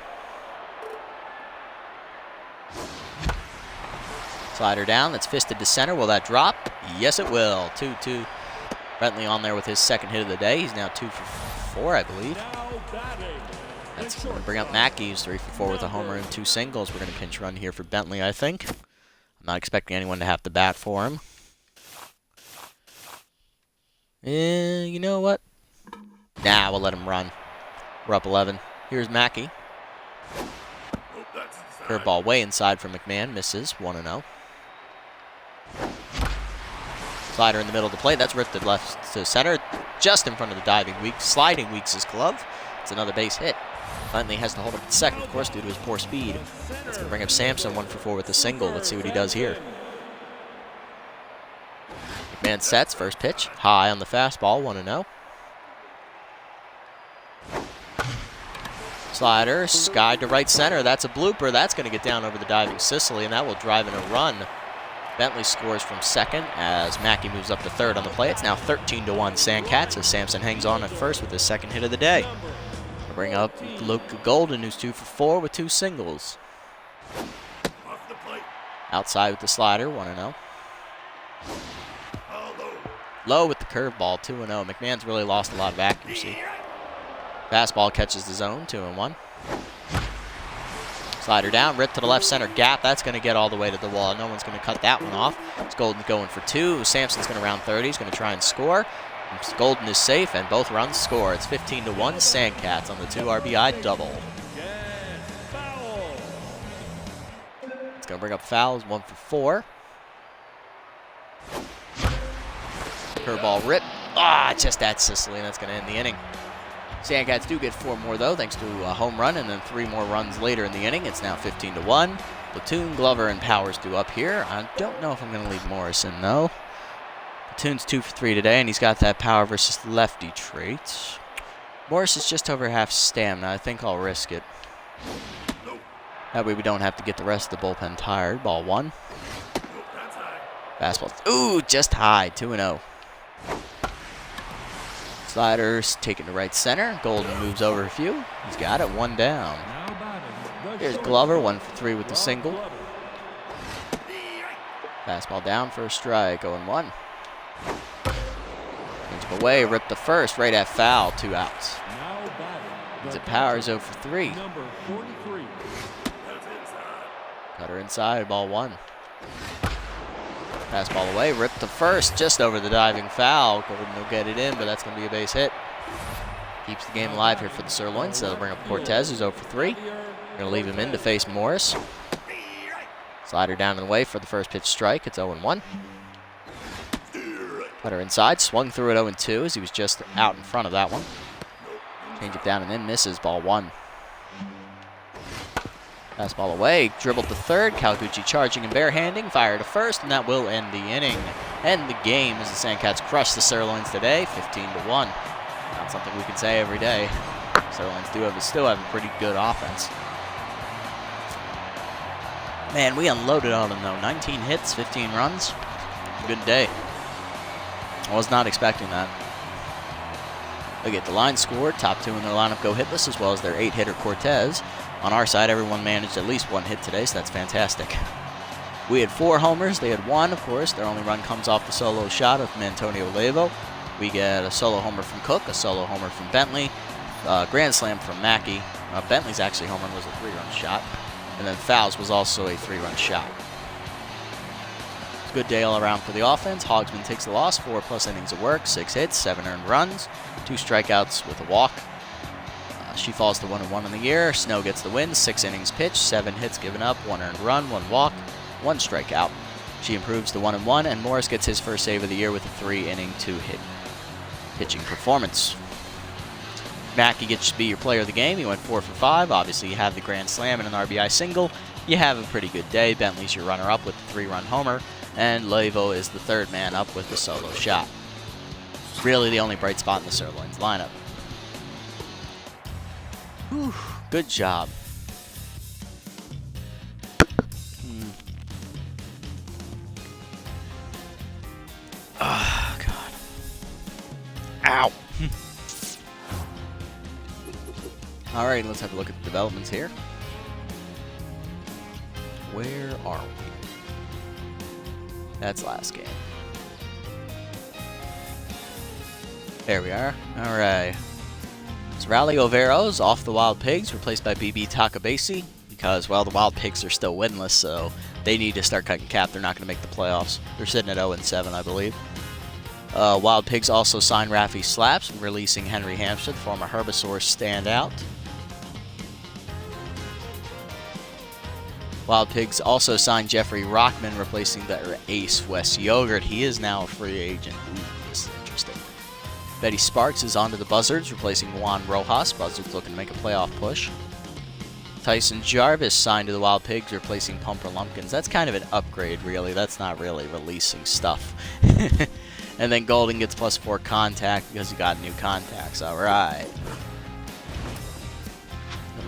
Slider down, that's fisted to center. Will that drop? Yes, it will. 2-2. Bentley on there with his second hit of the day. He's now 2 for 4, I believe. That's going to bring up Mackey, who's 3 for 4 with a homer and 2 singles. We're going to pinch run here for Bentley, I think. I'm not expecting anyone to have to bat for him. You know what? Nah, we'll let him run. We're up 11. Here's Mackey. Curveball way inside from McMahon. Misses. 1-0. Slider in the middle of the plate. That's ripped to left to center. Just in front of the diving Weeks. Sliding Weeks' glove. It's another base hit. Bentley has to hold up the second, of course, due to his poor speed. That's going to bring up Sampson, 1 for 4 with a single. Let's see what he does here. McMahon sets, first pitch, high on the fastball, 1-0. Slider, skied to right center. That's a blooper. That's going to get down over the diving Sicily, and that will drive in a run. Bentley scores from second as Mackey moves up to third on the play. It's now 13-1 Sandcats as Sampson hangs on at first with his second hit of the day. We'll bring up Luke Golden, who's 2 for 4 with 2 singles. Outside with the slider, 1-0. Low with the curveball, 2-0. McMahon's really lost a lot of accuracy. Fastball catches the zone, 2-1. Slider down, ripped to the left center gap. That's going to get all the way to the wall. No one's going to cut that one off. It's Golden going for 2. Sampson's going to round 30. He's going to try and score. Golden is safe, and both runs score. It's 15-1 Sandcats on the 2 RBI double. It's going to bring up fouls, 1 for 4. Curveball rip. Just at Sicily, and that's going to end the inning. Sandcats do get 4 more, though, thanks to a home run, and then 3 more runs later in the inning. It's now 15-1. Platoon, Glover, and Powers do up here. I don't know if I'm going to leave Morrison, though. Platoon's 2 for 3 today, and he's got that power versus lefty trait. Morris is just over half stamina. I think I'll risk it. That way we don't have to get the rest of the bullpen tired. Ball 1. Fastball. Ooh, just high. 2-0. Sliders taken to right center. Golden moves over a few. He's got it. 1 down. Here's Glover, 1 for 3 with the single. Fastball down for a strike. 0-1. Change up away, rip the first, right at foul, 2 outs. Now batting. Zip Powers 0 for 3. Number 43. Cutter inside, ball 1. Pass ball away, rip the first, just over the diving foul. Golden will get it in, but that's going to be a base hit. Keeps the game alive here for the Sirloins. They'll bring up Cortez, who's 0 for 3. They're going to leave him in to face Morris. Slider down and away for the first pitch strike. It's 0-1. Cutter inside, swung through it 0-2 as he was just out in front of that one. Change it down and in, misses, ball 1. Pass ball away, dribbled to third. Kawaguchi charging and barehanding, fire to first, and that will end the inning. End the game as the Sandcats crush the Sirloins today, 15-1. Not something we can say every day. Sirloins still have a pretty good offense. Man, we unloaded on them though. 19 hits, 15 runs. Good day. I was not expecting that. They get the line scored. Top 2 in their lineup go hitless, as well as their 8-hitter Cortez. On our side, everyone managed at least 1 hit today, so that's fantastic. We had 4 homers. They had 1, of course. Their only run comes off the solo shot of Antonio Levo. We get a solo homer from Cook, a solo homer from Bentley, grand slam from Mackey. Bentley's actually home run was a 3-run shot. And then Fowles was also a 3-run shot. It's a good day all around for the offense. Hogsman takes the loss, 4+ innings of work, 6 hits, 7 earned runs, 2 strikeouts with a walk. She falls to 1-1 in the year. Snow gets the win, 6 innings pitched, 7 hits given up, 1 earned run, 1 walk, 1 strikeout. She improves to 1-1, and Morris gets his first save of the year with a 3-inning, 2-hit pitching performance. Mackey gets to be your player of the game. He went 4 for 5. Obviously, you have the grand slam and an RBI single. You have a pretty good day. Bentley's your runner-up with a 3-run homer, and Levo is the 3rd man up with the solo shot. Really the only bright spot in the Sirloins lineup. Whew, good job. Oh, God. Ow. All right, let's have a look at the developments here. Where are we? That's last game. There we are. All right. So Rally Overo's off the Wild Pigs, replaced by BB Takabasi, because, well, the Wild Pigs are still winless, so they need to start cutting cap. They're not going to make the playoffs. They're sitting at 0-7, I believe. Wild Pigs also signed Rafi Slaps, releasing Henry Hampshire, the former Herbisaur standout. Wild Pigs also signed Jeffrey Rockman, replacing the ace Wes Yogurt. He is now a free agent. Ooh, this is interesting. Betty Sparks is onto the Buzzards, replacing Juan Rojas. Buzzards looking to make a playoff push. Tyson Jarvis signed to the Wild Pigs, replacing Pumper Lumpkins. That's kind of an upgrade, really. That's not really releasing stuff. And then Golden gets +4 contact because he got new contacts. All right.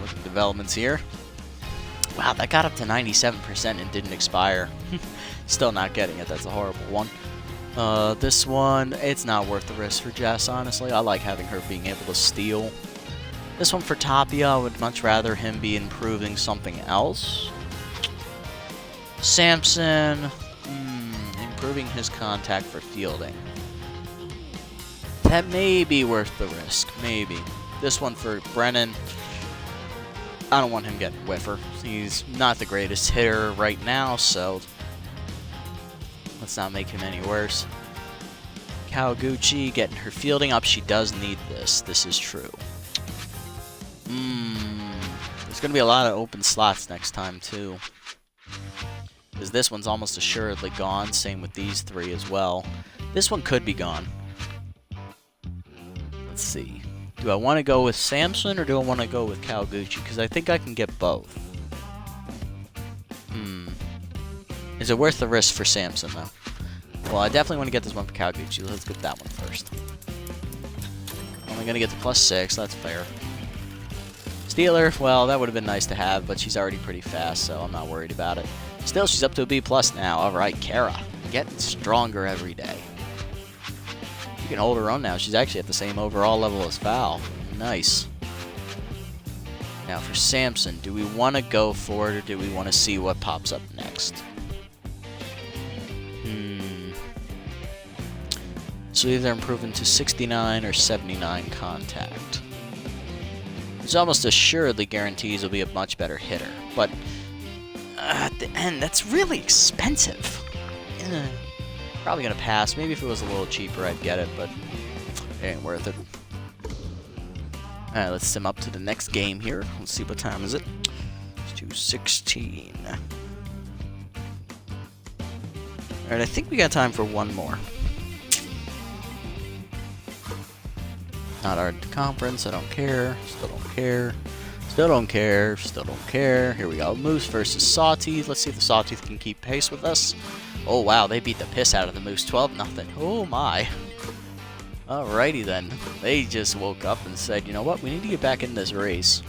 Look at the developments here. Wow, that got up to 97% and didn't expire. Still not getting it. That's a horrible one. This one, it's not worth the risk for Jess, honestly. I like having her being able to steal. This one for Tapia, I would much rather him be improving something else. Samson, improving his contact for fielding. That may be worth the risk, maybe. This one for Brennan, I don't want him getting a whiffer. He's not the greatest hitter right now, so let's not make him any worse. Kawaguchi getting her fielding up. She does need this. This is true. There's going to be a lot of open slots next time, too. Because this one's almost assuredly gone. Same with these 3 as well. This one could be gone. Let's see. Do I want to go with Samson or do I want to go with Kawaguchi? Because I think I can get both. Is it worth the risk for Samson, though? Well, I definitely want to get this one for Kawaguchi. Let's get that one first. Only going to get the +6. That's fair. Steeler, well, that would have been nice to have, but she's already pretty fast, so I'm not worried about it. Still, she's up to a B+ now. All right, Kara. Getting stronger every day. She can hold her own now. She's actually at the same overall level as Foul. Nice. Now for Samson, do we want to go for it or do we want to see what pops up next? So either improving to 69 or 79 contact. Which almost assuredly guarantees he'll be a much better hitter. But at the end, that's really expensive. Probably gonna pass. Maybe if it was a little cheaper, I'd get it, but it ain't worth it. Alright, let's sim up to the next game here. Let's see what time is it. It's 2:16. Alright, I think we got time for one more. Not our conference, I don't care. Still don't care. Still don't care. Still don't care. Here we go. Moose versus Sawtooth. Let's see if the Sawtooth can keep pace with us. Oh wow, they beat the piss out of the Moose 12-0. Oh my. Alrighty then. They just woke up and said, you know what, we need to get back in this race.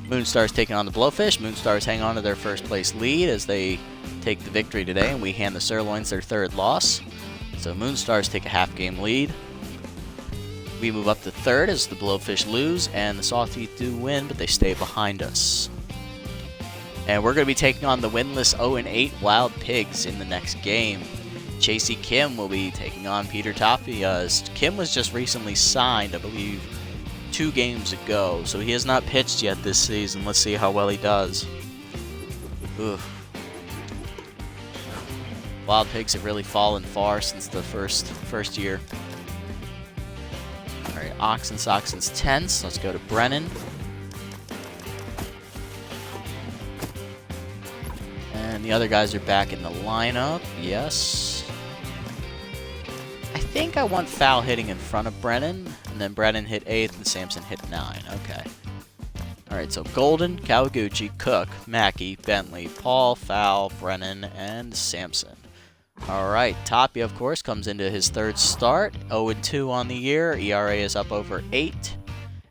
Moonstar's taking on the Blowfish. Moonstars hang on to their first place lead as they take the victory today, and we hand the Sirloins their third loss. So Moonstars take a half-game lead. We move up to third as the Blowfish lose, and the Sawtooth do win, but they stay behind us. And we're going to be taking on the winless 0-8 Wild Pigs in the next game. Chasey Kim will be taking on Peter Tapia. Kim was just recently signed, I believe, 2 games ago, so he has not pitched yet this season. Let's see how well he does. Ugh. Wild Pigs have really fallen far since the first year. Alright, Oxen's tense. Let's go to Brennan. And the other guys are back in the lineup. Yes. I think I want foul hitting in front of Brennan. And then Brennan hit 8th and Samson hit 9. Okay. Alright, so Golden, Kawaguchi, Cook, Mackey, Bentley, Paul, Foul, Brennan, and Samson. Alright, Tapia, of course, comes into his third start. 0-2 on the year. ERA is up over 8.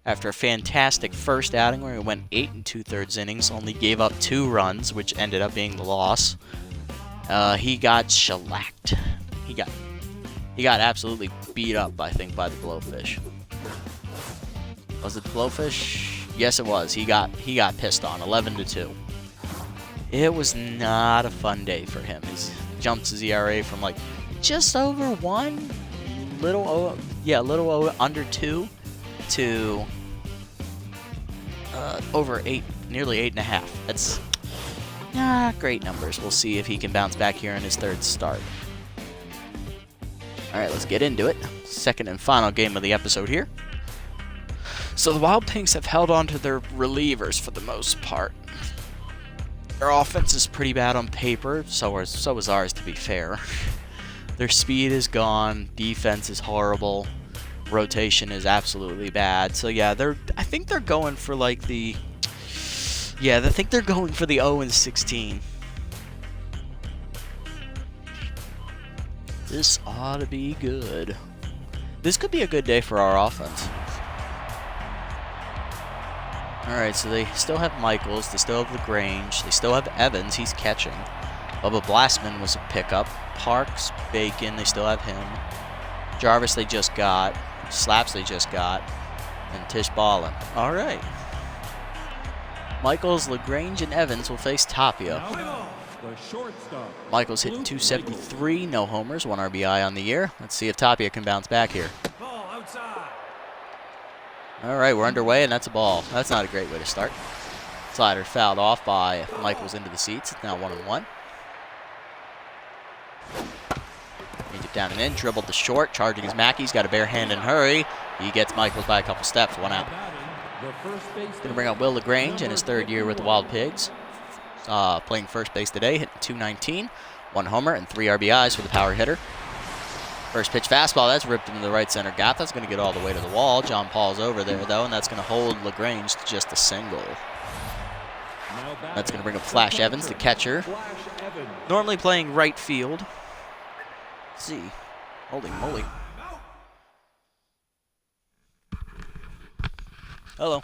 After a fantastic first outing where he went 8 2/3 innings, only gave up 2 runs, which ended up being the loss. He got shellacked. He got absolutely beat up, I think, by the Blowfish. Was it the Blowfish? Yes, it was. He got pissed on, 11-2. It was not a fun day for him. He jumped his ERA from like just over 1, little under 2, to over 8, nearly 8.5. That's not great numbers. We'll see if he can bounce back here in his third start. Alright, let's get into it. Second and final game of the episode here. So the Wild Pigs have held on to their relievers for the most part. Their offense is pretty bad on paper, so is ours, to be fair. Their speed is gone, defense is horrible, rotation is absolutely bad. So yeah, I think they're going for like the 0-16. This ought to be good. This could be a good day for our offense. Alright, so they still have Michaels, they still have LaGrange, they still have Evans, he's catching. Bubba Blastman was a pickup. Parks, Bacon, they still have him. Jarvis they just got. Slaps they just got. And Tish Ballin. Alright. Michaels, LaGrange, and Evans will face Tapia. The shortstop. Michaels hit 273, no homers, 1 RBI on the year. Let's see if Tapia can bounce back here. Ball outside. Alright, we're underway, and that's a ball. That's not a great way to start. Slider fouled off by Michaels into the seats. It's now 1-1. He it down and in, dribbled to short, charging his Mackey. He's got a bare hand and hurry. He gets Michaels by a couple steps, 1 out. Going to bring up Will LaGrange in his 3rd year with the Wild Pigs. Playing first base today, hitting .219, 1 homer and 3 RBIs for the power hitter. First pitch fastball, that's ripped into the right center gap. That's going to get all the way to the wall. John Paul's over there, though, and that's going to hold LaGrange to just a single. That's going to bring up Flash Evans, the catcher. Normally playing right field. Let's see. Holy moly. Hello.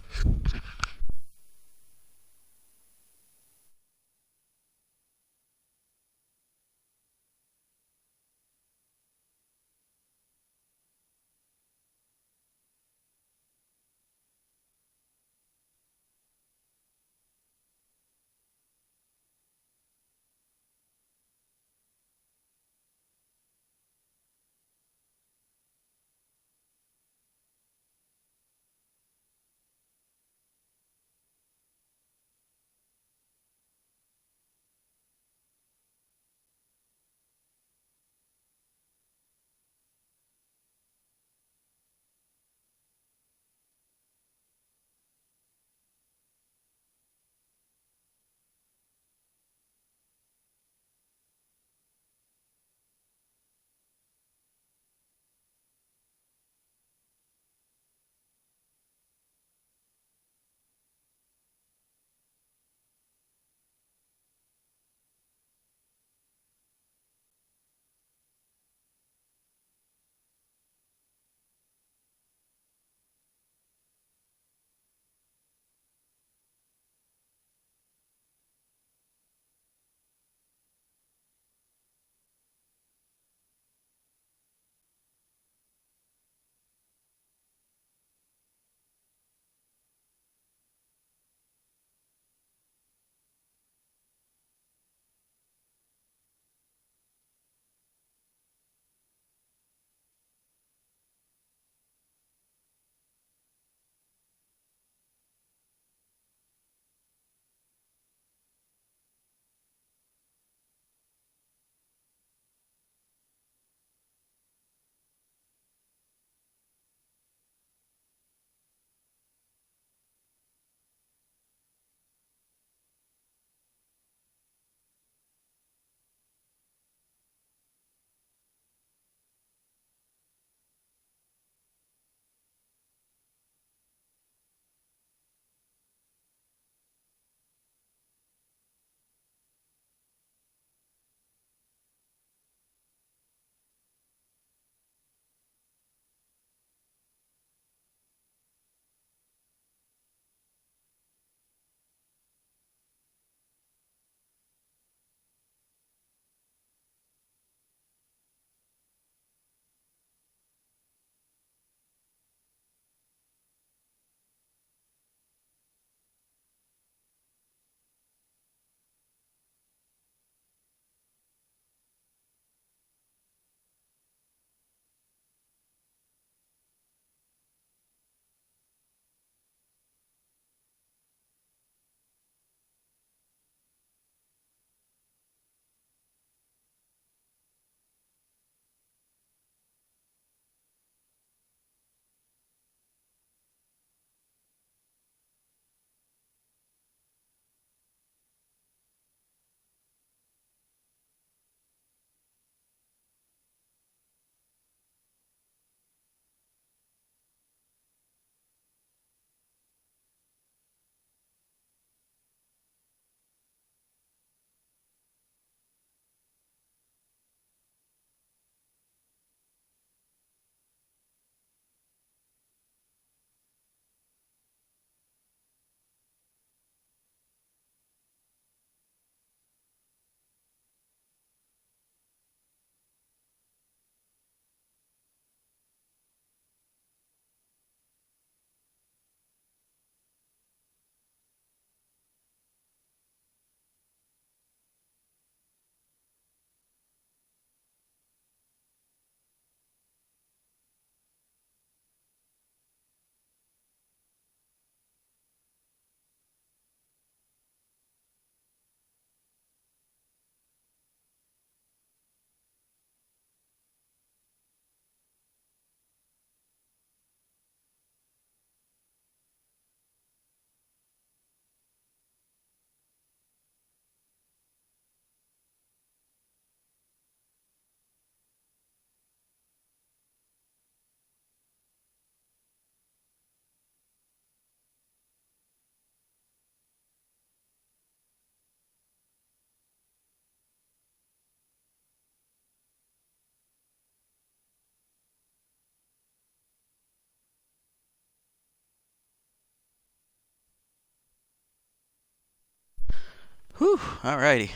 Whew, alrighty.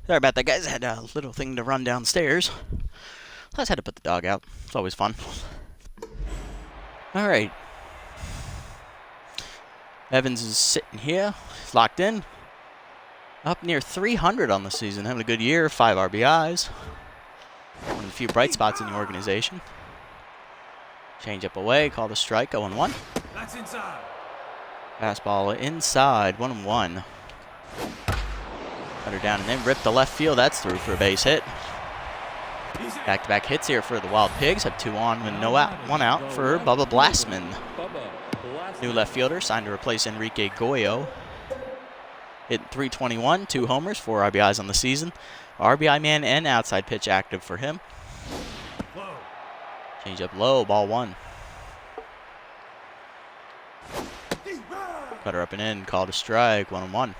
Sorry about that, guys. I had a little thing to run downstairs. I just had to put the dog out. It's always fun. Alright. Evans is sitting here. He's locked in. Up near 300 on the season. Having a good year. 5 RBIs. One of the few bright spots in the organization. Change up away. Called a strike. 0-1. That's inside. Fastball inside. 1-1. Cut her down and then rip the left field. That's through for a base hit. Back-to-back hits here for the Wild Pigs. Have 2 on with no out, 1 out for Bubba Blastman. New left fielder signed to replace Enrique Goyo. Hit 321, 2 homers, 4 RBIs on the season. RBI man and outside pitch active for him. Change up low, ball 1. Cutter up and in, called a strike, 1-1.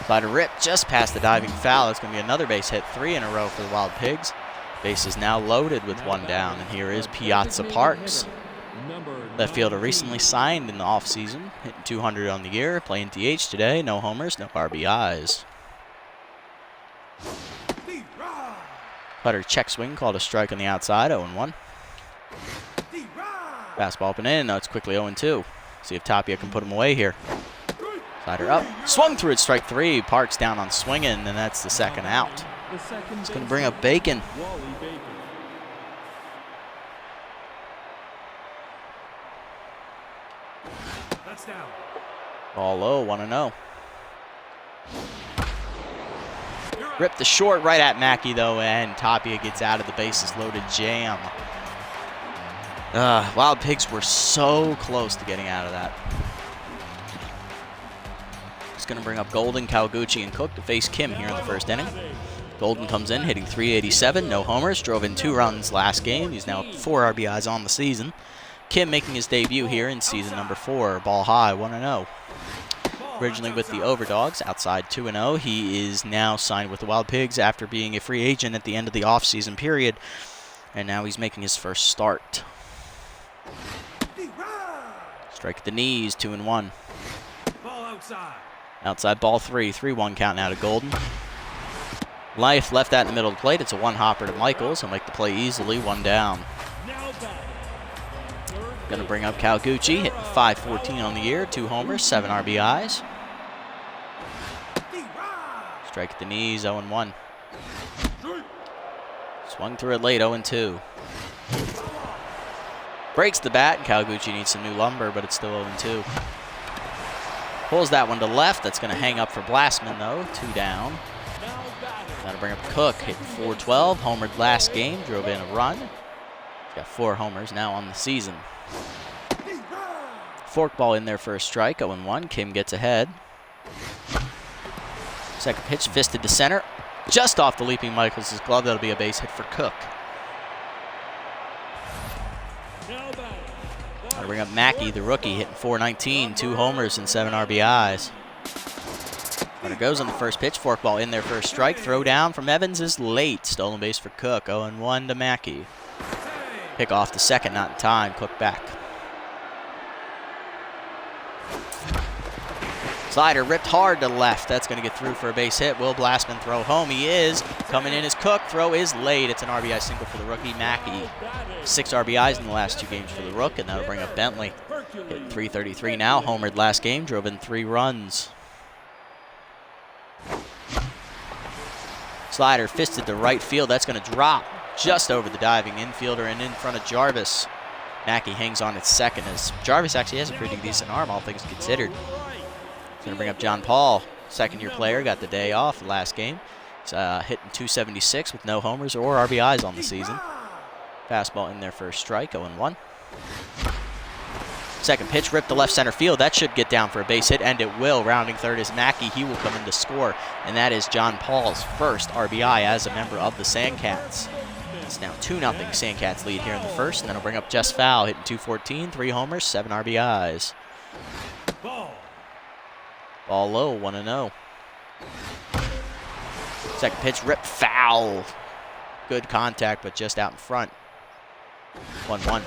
Slider rip just past the diving foul. It's going to be another base hit, 3 in a row for the Wild Pigs. Base is now loaded with 1 down, and here is Piazza Parks. Left fielder recently signed in the offseason, hitting 200 on the year, playing DH today. No homers, no RBIs. Cutter check swing, called a strike on the outside, 0-1. Fastball up and in, now it's quickly 0-2. See if Tapia can put him away here. Slider up, swung through it, strike 3. Parks down on swinging, and that's the second out. It's going to bring up Bacon. That's down. Ball low, 1-0. Ripped the short right at Mackey, though, and Tapia gets out of the bases loaded jam. Wild Pigs were so close to getting out of that. It's going to bring up Golden, Kawaguchi, and Cook to face Kim here in the first inning. Golden comes in, hitting 387, no homers, drove in 2 runs last game. He's now 4 RBIs on the season. Kim making his debut here in season number 4, ball high, 1-0. Originally with the Overdogs, outside 2-0. He is now signed with the Wild Pigs after being a free agent at the end of the offseason period. And now he's making his first start. Strike at the knees, 2-1. Ball outside. Outside ball 3, 3-1 count now to Golden. Life left that in the middle of the plate. It's a 1-hopper to Michaels. He'll make the play easily, 1 down. Going to bring up Kawaguchi, hitting 514 on the year, 2 homers, 7 RBIs. Strike at the knees, 0-1. Swung through it late, 0-2. Breaks the bat, and Kawaguchi needs some new lumber, but it's still 0-2. Pulls that one to left. That's going to hang up for Blastman, though. 2 down. That'll bring up Cook, hitting 412. Homered last game, drove in a run. He's got 4 homers now on the season. Forkball in there for a strike, 0-1. Kim gets ahead. Second pitch, fisted to center. Just off the leaping Michaels' glove. That'll be a base hit for Cook. That'll bring up Mackey, the rookie, hitting 419, 2 homers and 7 RBIs. Runner goes on the first pitch. Forkball in there for a strike. Throw down from Evans is late. Stolen base for Cook. 0-1 to Mackey. Pick off the second, not in time. Cook back. Slider ripped hard to left. That's going to get through for a base hit. Will Blastman throw home? He is. Coming in is Cook. Throw is late. It's an RBI single for the rookie, Mackey. 6 RBIs in the last 2 games for the Rook, and that'll bring up Bentley. Hit 333 now. Homered last game. Drove in 3 runs. Slider fisted to right field. That's going to drop just over the diving infielder and in front of Jarvis. Mackey hangs on at second as Jarvis actually has a pretty decent arm, all things considered. He's going to bring up John Paul, second-year player, got the day off last game. He's hitting 276 with no homers or RBIs on the season. Fastball in there for a strike, 0-1. Second pitch, ripped to left center field. That should get down for a base hit, and it will. Rounding third is Mackey. He will come in to score, and that is John Paul's first RBI as a member of the Sandcats. It's now 2-0 Sandcats lead here in the first, and then it'll bring up Jess Fowl, hitting 214, 3 homers, 7 RBIs. Ball low, 1-0. Second pitch, ripped foul. Good contact, but just out in front. 1-1.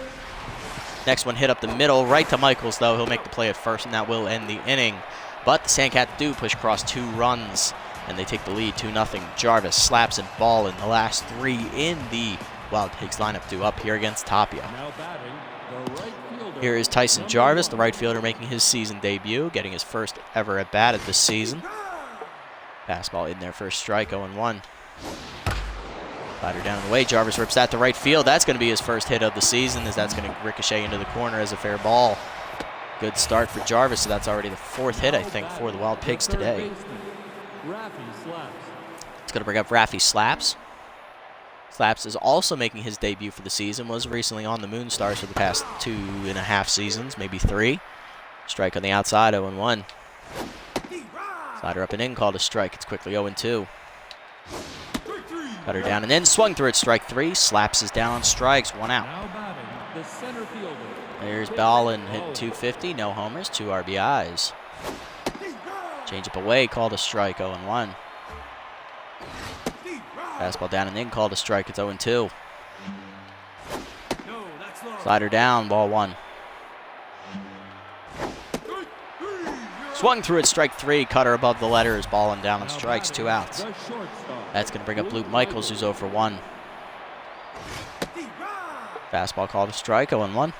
Next one hit up the middle, right to Michaels, though. He'll make the play at first, and that will end the inning. But the Sandcats do push across 2 runs, and they take the lead 2-0. Jarvis, Slaps, and Ballin, the last 3 in the Wild Pigs lineup, due up here against Tapia. Now batting, the right fielder, Here is Tyson Jarvis, the right fielder, making his season debut, getting his first ever at bat at this season. Fastball in there for a strike, 0-1. Slider down and away. Jarvis rips that to right field. That's going to be his first hit of the season, as that's going to ricochet into the corner as a fair ball. Good start for Jarvis, so that's already the 4th hit, I think, for the Wild Pigs today. It's going to bring up Raffy Slaps. Slaps is also making his debut for the season, was recently on the Moonstars for the past 2.5 seasons, maybe 3. Strike on the outside, 0-1. Slider up and in, called a strike. It's quickly 0-2. Cutter down and in, swung through it, strike 3. Slaps is down on strikes, 1 out. Now batting, the center fielder. There's Ballin, hit 250, no homers, 2 RBIs. Change up away, called a strike, 0-1. Fastball down and in, called a strike, it's 0-2. Slider down, ball 1. Swung through it, strike 3, cutter above the letters, Ballin down on strikes, 2 outs. The shortstop. That's going to bring up Luke Michaels, who's 0-1. Fastball called a strike, 0-1.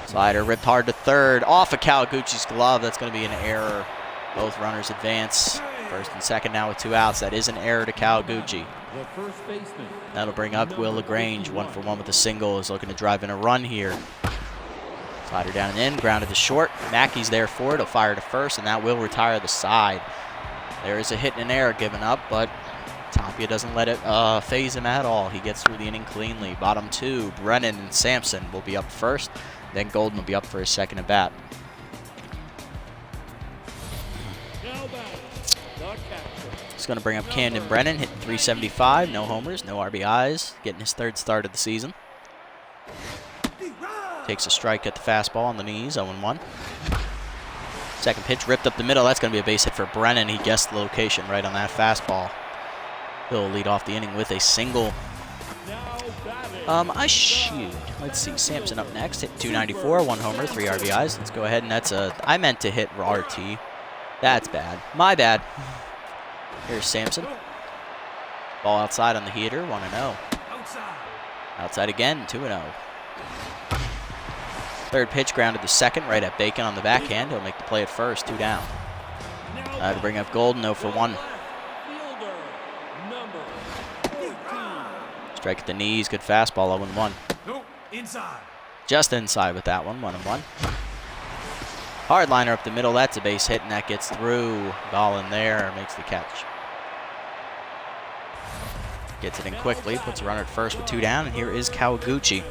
Slider ripped hard to third, off of Kawaguchi's glove. That's going to be an error. Both runners advance. First and second now with 2 outs. That is an error to Kawaguchi. The first baseman. That'll bring up Will LaGrange, 1-for-1 with a single. Is looking to drive in a run here. Slider down and in, grounded to short. Mackey's there for it. He'll fire to first, and that will retire the side. There is a hit and an error given up, but Tapia doesn't let it phase him at all. He gets through the inning cleanly. Bottom 2, Brennan and Sampson will be up first. Then Golden will be up for his second at bat. Now batting, the catcher. It's going to bring up Camden Brennan, hitting 375, no homers, no RBIs, getting his 3rd start of the season. Takes a strike at the fastball on the knees, 0-1. Second pitch ripped up the middle. That's going to be a base hit for Brennan. He guessed the location right on that fastball. He'll lead off the inning with a single. Let's see, Sampson up next, hit 294, 1 homer, 3 RBIs. Let's go ahead, and that's I meant to hit RT. That's bad. My bad. Here's Sampson. Ball outside on the heater, 1-0. Outside again, 2-0. Third pitch grounded to second, right at Bacon on the backhand. He'll make the play at first, 2 down. To bring up Golden, 0-for-1. Fielder, number 14. Strike at the knees, good fastball, 0-1. Nope, inside. Just inside with that one, 1-1. Hard liner up the middle, that's a base hit, and that gets through. Ball in there, makes the catch. Gets it in quickly, puts a runner at first with 2 down, and here is Kawaguchi.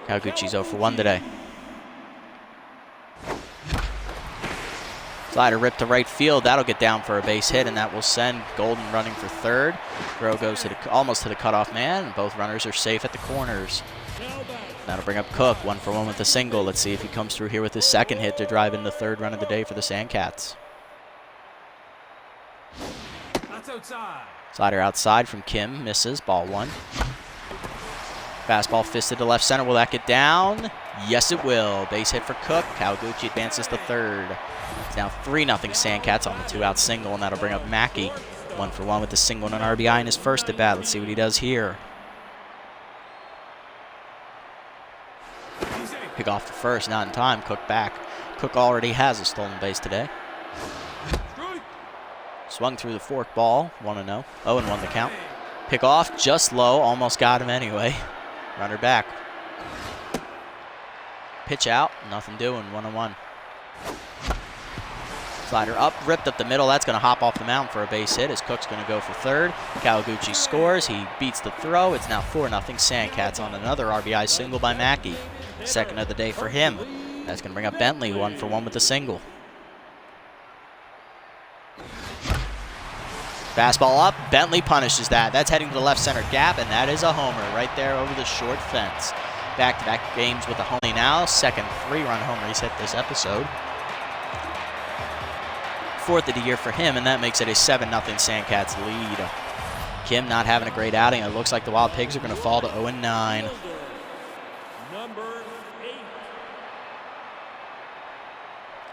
Kawaguchi's 0-for-1 today. Slider ripped to right field. That'll get down for a base hit, and that will send Golden running for third. Throw goes to almost to the cutoff man, and both runners are safe at the corners. That'll bring up Cook, 1-for-1 with a single. Let's see if he comes through here with his second hit to drive in the 3rd run of the day for the Sandcats. That's outside. Slider outside from Kim, misses, ball 1. Fastball fisted to left center. Will that get down? Yes, it will. Base hit for Cook. Kawaguchi advances to 3rd. It's now 3-0 Sandcats on the 2-out single, and that'll bring up Mackey, 1-for-1 with a single and an RBI in his first at bat. Let's see what he does here. Pick off the first, not in time. Cook back. Cook already has a stolen base today. Swung through the fork ball, 1-0. 0-1 the count. Pick off, just low, almost got him anyway. Runner back. Pitch out, nothing doing, 1-1. Slider up, ripped up the middle. That's going to hop off the mound for a base hit as Cook's going to go for 3rd. Kawaguchi scores. He beats the throw. It's now 4-0 Sandcats on another RBI single by Mackey. Second of the day for him. That's going to bring up Bentley, 1-for-1 with a single. Fastball up. Bentley punishes that. That's heading to the left center gap, and that is a homer right there over the short fence. Back-to-back games with a homie now. Second 3-run homer he's hit this episode. 4th of the year for him, and that makes it a 7-0 Sandcats lead. Kim not having a great outing. It looks like the Wild Pigs are going to fall to 0-9. Number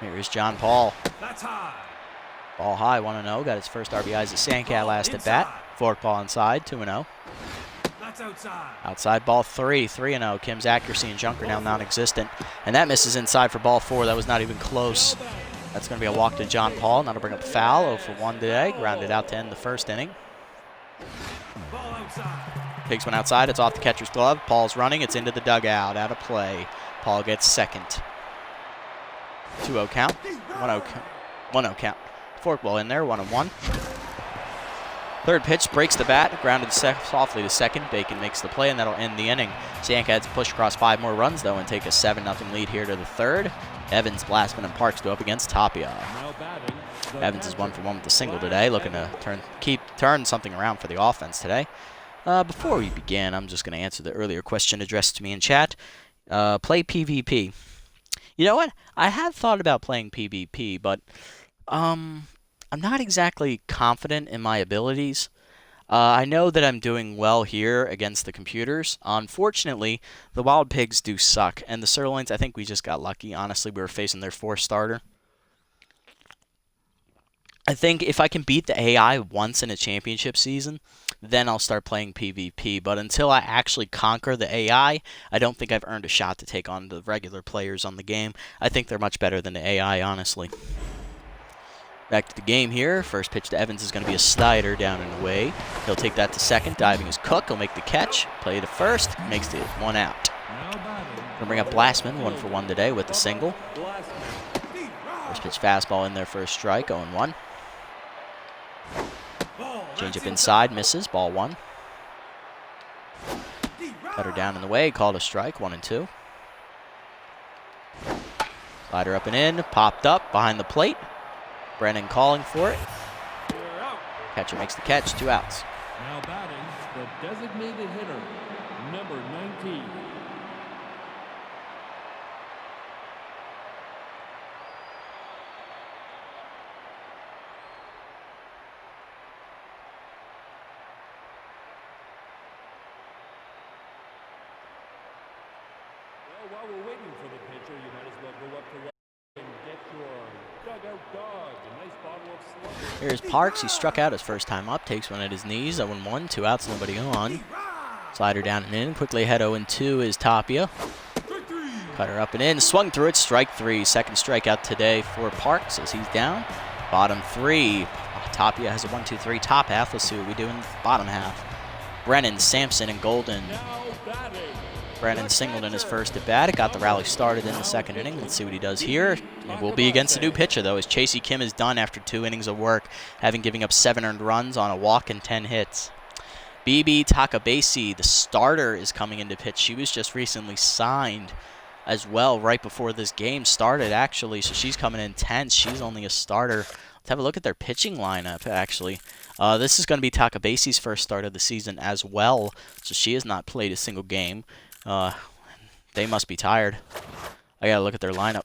8. Here is John Paul. That's high. Ball high, 1-0. Got his first RBI as a Sandcat last at bat. Fork ball inside, 2-0. That's outside. Outside ball 3-0. Kim's accuracy and junker now non-existent. And that misses inside for ball 4. That was not even close. That's going to be a walk to John Paul. Now to bring up a foul. 0 for 1 today. Grounded out to end the first inning. Ball outside. Pigs went outside. It's off the catcher's glove. Paul's running. It's into the dugout. Out of play. Paul gets second. 2-0 count. 1-0 count. Fork ball in there. 1-1. Third pitch breaks the bat. Grounded softly to second. Bacon makes the play, and that'll end the inning. Sandcats push across 5 more runs, though, and take a 7-0 lead here to the third. Evans, Blastman, and Parks go up against Tapia. Now batting. Evans is 1 for 1 with the single today, looking to turn something around for the offense today. Before we begin, I'm just going to answer the earlier question addressed to me in chat. Play PvP. You know what? I have thought about playing PvP, but I'm not exactly confident in my abilities. I know that I'm doing well here against the computers. Unfortunately, the Wild Pigs do suck, and the Sirloins, I think we just got lucky. Honestly, we were facing their 4th starter. I think if I can beat the AI once in a championship season, then I'll start playing PvP. But until I actually conquer the AI, I don't think I've earned a shot to take on the regular players on the game. I think they're much better than the AI, honestly. Back to the game here. First pitch to Evans is going to be a slider down and away. He'll take that to second. Diving is Cook. He'll make the catch. Play to first. Makes it 1 out. Now batting. Going to bring up Blastman, 1 for 1 today with the single. First pitch fastball in there for a strike, 0-1. Change up inside, misses, ball 1. Cutter down and away, called a strike, 1-2. Slider up and in, popped up behind the plate. Brennan calling for it. Catcher makes the catch, 2 outs. Now batting, the designated hitter, number 19. Well, while we're waiting for the pitcher, you might as well go up to right and get your dugout dog, a nice bottle of Slugger. Here's Parks. He struck out his first time up, takes one at his knees, 0-1, 2 outs, nobody on. Slider down and in, quickly ahead 0-2 is Tapia. Cutter up and in, swung through it, strike 3. Second strikeout today for Parks as he's down. Bottom 3. Tapia has a 1-2-3 top half. Let's see what we do in the bottom half. Brennan, Sampson, and Golden. Now batting. Brennan singled in his first at bat. It got the rally started in the second inning. Let's see what he does here. It will be against a new pitcher, though, as Chasey Kim is done after 2 innings of work, having given up 7 earned runs on a walk and 10 hits. BB Takabasi, the starter, is coming into pitch. She was just recently signed as well right before this game started, actually, so she's coming in tense. She's only a starter. Let's have a look at their pitching lineup, actually. This is going to be Takabasi's first start of the season as well, so she has not played a single game. They must be tired. I gotta look at their lineup.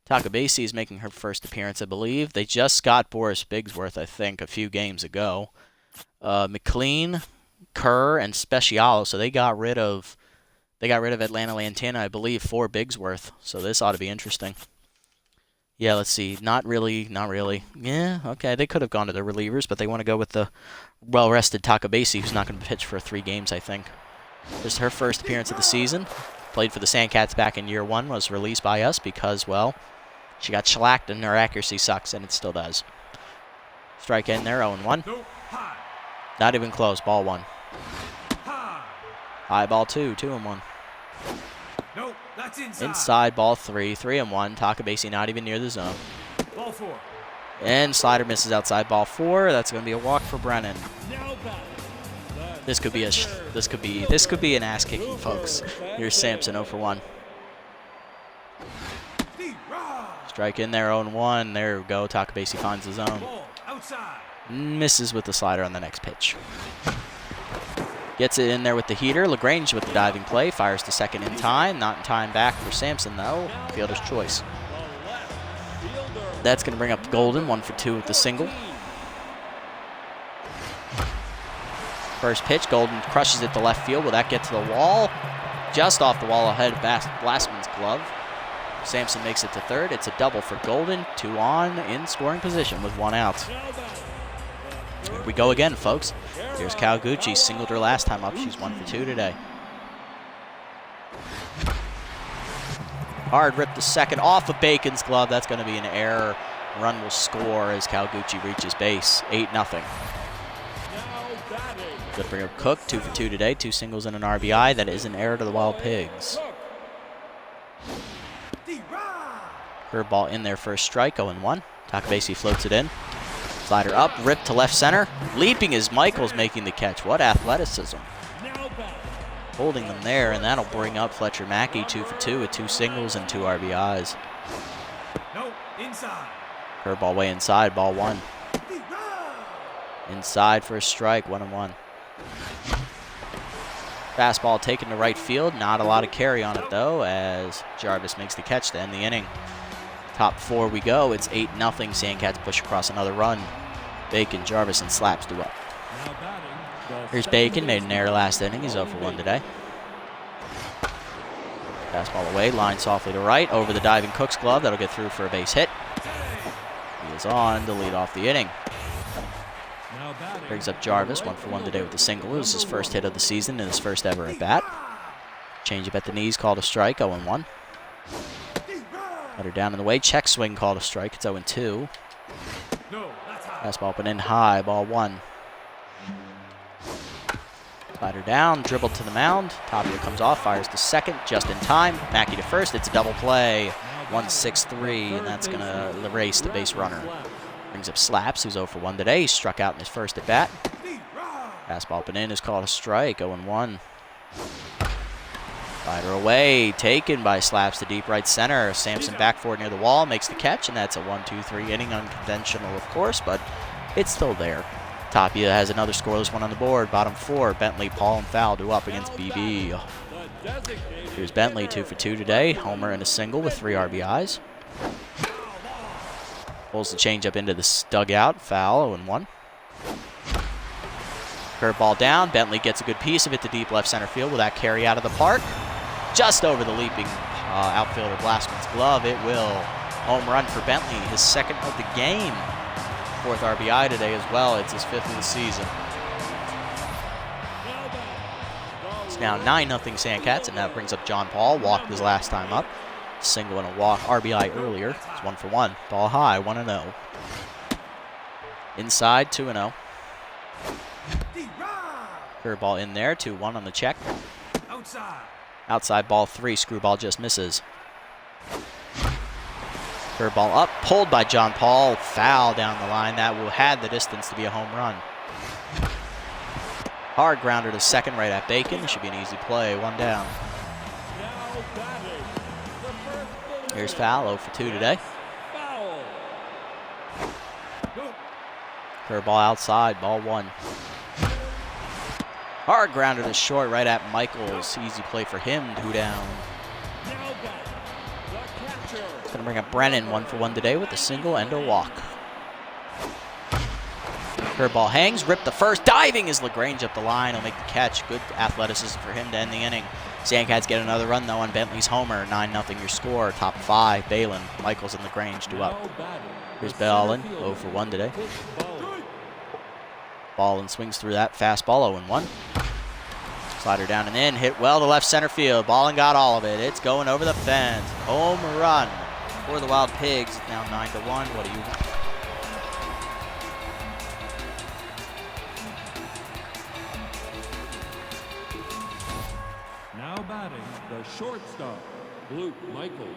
Takabasi is making her first appearance, I believe. They just got Boris Bigsworth, I think, a few games ago. McLean, Kerr, and Specialo. So they got rid of Atlanta Lantana, I believe, for Bigsworth. So this ought to be interesting. Yeah, let's see. Not really. Yeah, okay. They could have gone to the relievers, but they want to go with the well-rested Takabasi, who's not going to pitch for 3 games, I think. This is her first appearance of the season. Played for the Sandcats back in year 1. Was released by us because, well, she got shellacked and her accuracy sucks, and it still does. Strike in there, 0-1. Not even close, ball 1. High ball 2, 2-1. No, that's inside. Inside, ball 3, 3-1. Takabasi not even near the zone. Ball 4. And slider misses outside, ball 4. That's going to be a walk for Brennan. Now batting. This could be an ass kicking, folks. Here's Sampson 0 for 1. Strike in there, 0-1. There we go. Takabasi finds the zone. Ball outside. Misses with the slider on the next pitch. Gets it in there with the heater. LaGrange with the diving play. Fires to second in time. Not in time back for Sampson, though. Fielder's choice. That's going to bring up Golden. 1 for 2 with the single. First pitch, Golden crushes it to left field. Will that get to the wall? just off the wall ahead of Blastman's glove. Sampson makes it to third. It's a double for Golden. 2 on in scoring position with 1 out. Here we go again, folks. Here's Kawaguchi. Singled her last time up. She's 1 for 2 today. Hard rip the second off of Bacon's glove. That's going to be an error. Run will score as Kawaguchi reaches base. 8-0. Good bring up Cook. 2 for 2 today. 2 singles and an RBI. That is an error to the Wild Pigs. Curveball in there for a strike. 0-1. Takabesi floats it in. Slider up. Rip to left center. Leaping is Michaels making the catch. What athleticism. Holding them there, and that'll bring up Fletcher Mackey. 2 for 2 with 2 singles and 2 RBIs. No, inside. Curveball way inside, ball 1. Inside for a strike, 1-1. Fastball taken to right field. Not a lot of carry on it, though, as Jarvis makes the catch to end the inning. Top 4 we go. It's 8-0. Sandcats push across another run. Bacon, Jarvis, and Slaps do up. Here's Bacon, made an error last inning. He's 0 for 1 today. Fastball away, line softly to right, over the diving Cook's glove. That'll get through for a base hit. He is on to lead off the inning. Brings up Jarvis, 1 for 1 today with the single. It was his first hit of the season and his first ever at bat. Changeup at the knees, called a strike, 0-1. Letter down in the way, check swing, called a strike. It's 0-2. Fastball up and in high, ball 1. Slider down, dribbled to the mound. Tapia comes off, fires to second, just in time. Mackey to first, it's a double play. 1-6-3, and that's going to erase the base runner. Brings up Slaps, who's 0 for 1 today. He struck out in his first at bat. Fastball up and in is called a strike, 0-1. Slider away, taken by Slaps to deep right center. Sampson back forward near the wall, makes the catch, and that's a 1-2-3 inning. Unconventional, of course, but it's still there. Tapia has another scoreless one on the board. Bottom 4, Bentley, Paul, and Fowl do up against BB. Here's Bentley, 2 for 2 today. Homer and a single with 3 RBIs. Pulls the changeup into the dugout. Foul, 0-1. Curveball down. Bentley gets a good piece of it to deep left center field. Will that carry out of the park? Just over the leaping outfielder Blastman's glove. It will. Home run for Bentley, his 2nd of the game. 4th RBI today as well. It's his 5th of the season. It's now 9-0 Sandcats, and that brings up John Paul. Walked his last time up. Single and a walk. RBI earlier. It's 1 for 1. Ball high, 1-0. Inside, 2-0. Curveball in there, 2-1 on the check. Outside, ball 3. Screwball just misses. Curveball up, pulled by John Paul. Foul down the line. That will have the distance to be a home run. Hard grounder to second right at Bacon. It should be an easy play. 1 down. Here's Fowl, 0 for 2 today. Curveball outside, ball 1. Hard grounder to short right at Michaels. Easy play for him, 2 down. It's going to bring up Brennan, 1 for 1 today with a single and a walk. Curveball hangs, ripped the first, diving is LaGrange up the line. He'll make the catch. Good athleticism for him to end the inning. Sandcats get another run, though, on Bentley's homer. 9-0 your score. Top 5, Balin, Michaels, and LaGrange do up. Here's Balin, 0 for 1 today. Balin swings through that fastball, 0-1. Slider down and in, hit well to left center field. Balin got all of it. It's going over the fence. Home run for the Wild Pigs. Now 9-1. What do you want? Now batting, the shortstop, Luke Michaels.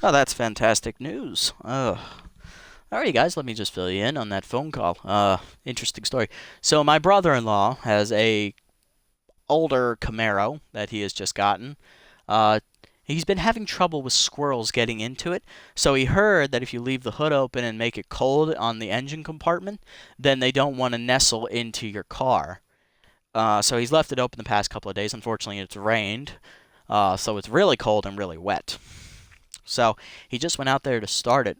Oh, that's fantastic news. Alrighty, guys, let me just fill you in on that phone call. Interesting story. So my brother-in-law has a older Camaro that he has just gotten. He's been having trouble with squirrels getting into it, so he heard that if you leave the hood open and make it cold on the engine compartment, then they don't want to nestle into your car. So he's left it open the past couple of days. Unfortunately, it's rained, so it's really cold and really wet. So he just went out there to start it,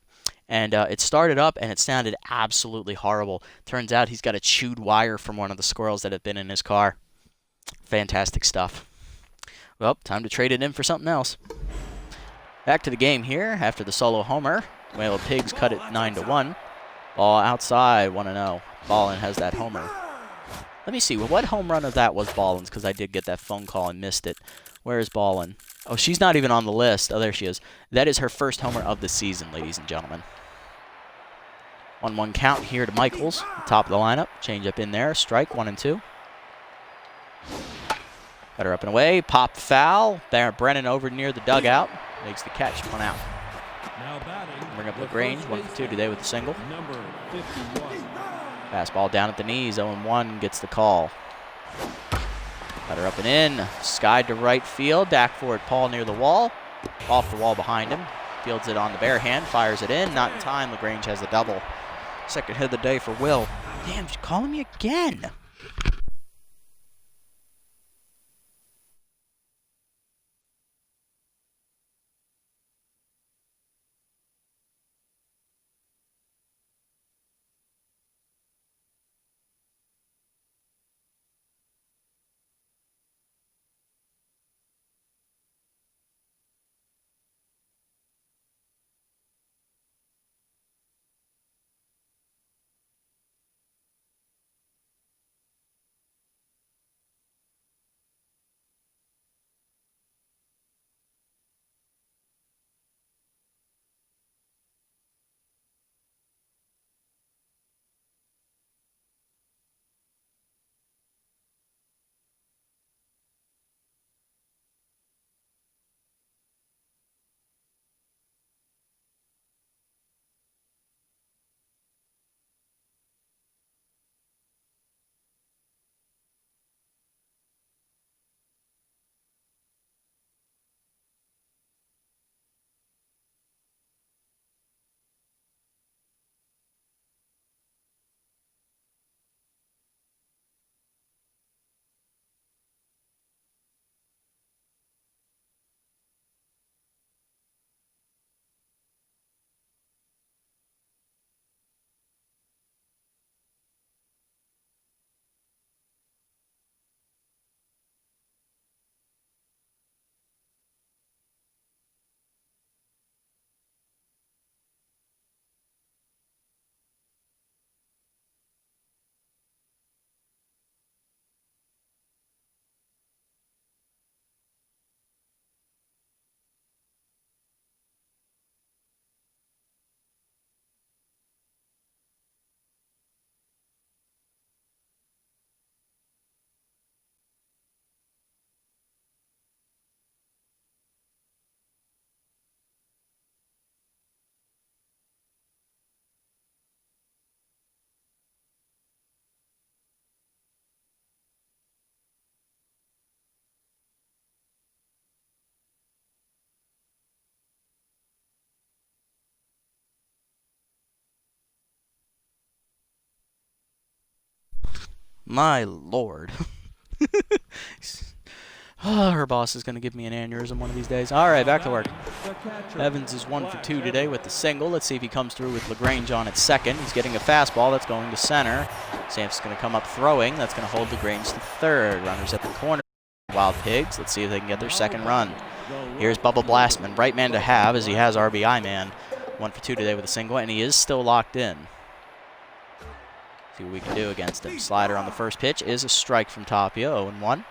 and it started up, and it sounded absolutely horrible. Turns out he's got a chewed wire from one of the squirrels that had been in his car. Fantastic stuff. Well, time to trade it in for something else. Back to the game here after the solo homer. Whale of Pigs cut it 9-1. Ball outside, 1-0. Ballin has that homer. Let me see. Well, what home run of that was Ballin's? Because I did get that phone call and missed it. Where is Ballin? Oh, she's not even on the list. Oh, there she is. That is her first homer of the season, ladies and gentlemen. 1-1 count here to Michaels. Top of the lineup. Change up in there. Strike, 1-2. Better up and away. Pop foul. There, Brennan over near the dugout. Makes the catch. 1 out. Now batting. Bring up LaGrange. 1 for 2 today with a single. Number 51. Fastball down at the knees. 0-1 gets the call. Better up and in. Skied to right field. Back for it. Paul near the wall. Off the wall behind him. Fields it on the bare hand. Fires it in. Not in time. LaGrange has the double. Second hit of the day for Will. Damn, she's calling me again. My lord. Her boss is going to give me an aneurysm one of these days. All right, back to work. Evans is 1 for 2 today with the single. Let's see if he comes through with LaGrange on at second. He's getting a fastball that's going to center. Sampson's going to come up throwing. That's going to hold LaGrange to third. Runners at the corner. Wild Pigs. Let's see if they can get their second run. Here's Bubba Blastman. Right man to have as he has RBI man. 1 for 2 today with a single, and he is still locked in. See what we can do against him. Slider on the first pitch is a strike from Tapia. 0-1.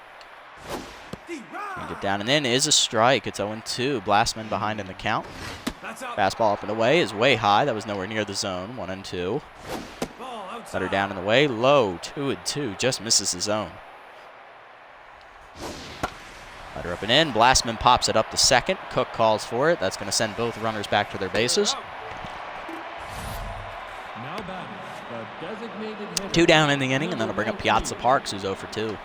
Get down and in is a strike. It's 0-2. Blastman behind in the count. Fastball up and away is way high. That was nowhere near the zone. 1-2. Better down and away. Low. 2-2. Just misses the zone. Cutter up and in. Blastman pops it up to second. Cook calls for it. That's going to send both runners back to their bases. Now batting, the designated hitter. 2 down in the inning, and that'll bring up Piazza Parks, who's 0 for 2.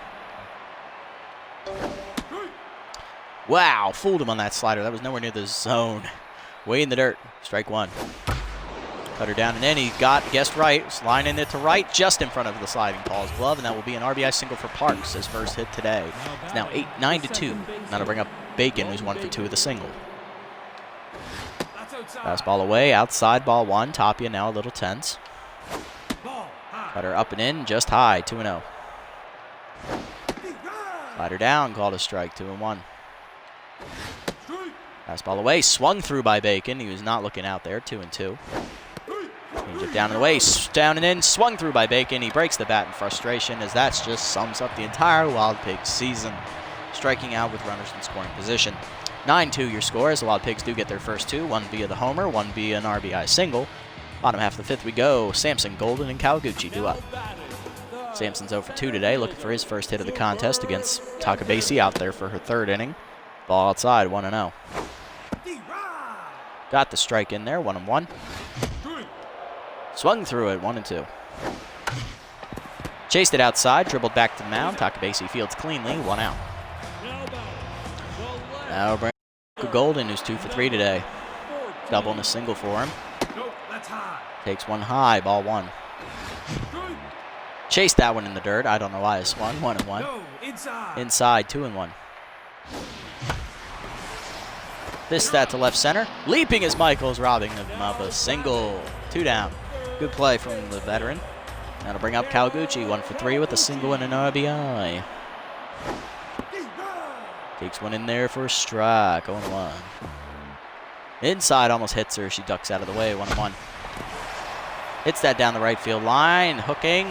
Wow, fooled him on that slider. That was nowhere near the zone. Way in the dirt. Strike 1. Cutter down and in. He guessed right. Was lining it to right, just in front of the sliding Paul's glove, and that will be an RBI single for Parks, his first hit today. It's now 9-2. That'll bring up Bacon, who's 1 for 2 with a single. Fastball away, outside, ball 1. Tapia now a little tense. Cutter up and in, just high, 2-0. Slider down, called a strike, 2-1. Fastball away, swung through by Bacon. He was not looking out there, 2-2. Change it down and away, down and in, swung through by Bacon. He breaks the bat in frustration, as that just sums up the entire Wild Pigs season. Striking out with runners in scoring position. 9-2 your score, as the Wild Pigs do get their first 2, 1 via the homer, 1 via an RBI single. Bottom half of the 5th we go. Samson, Golden, and Kawaguchi do up. Samson's 0 for 2 today, looking for his first hit of the contest against Takabasi out there for her 3rd inning. Ball outside, 1-0. Got the strike in there, 1-1. Swung through it, 1-2. Chased it outside, dribbled back to the mound. Takabasi fields cleanly, 1 out. Now bring Golden, who's 2 for 3 today. Double and a single for him. Takes 1 high, ball 1. Chased that one in the dirt. I don't know why it swung, 1-1. Inside, 2-1. This that to left center. Leaping as Michaels, robbing him of a single. 2 down. Good play from the veteran. That'll bring up Kawaguchi, 1 for 3 with a single and an RBI. Takes one in there for a strike, 0-1. Inside, almost hits her. She ducks out of the way, 1-1. Hits that down the right field line, hooking.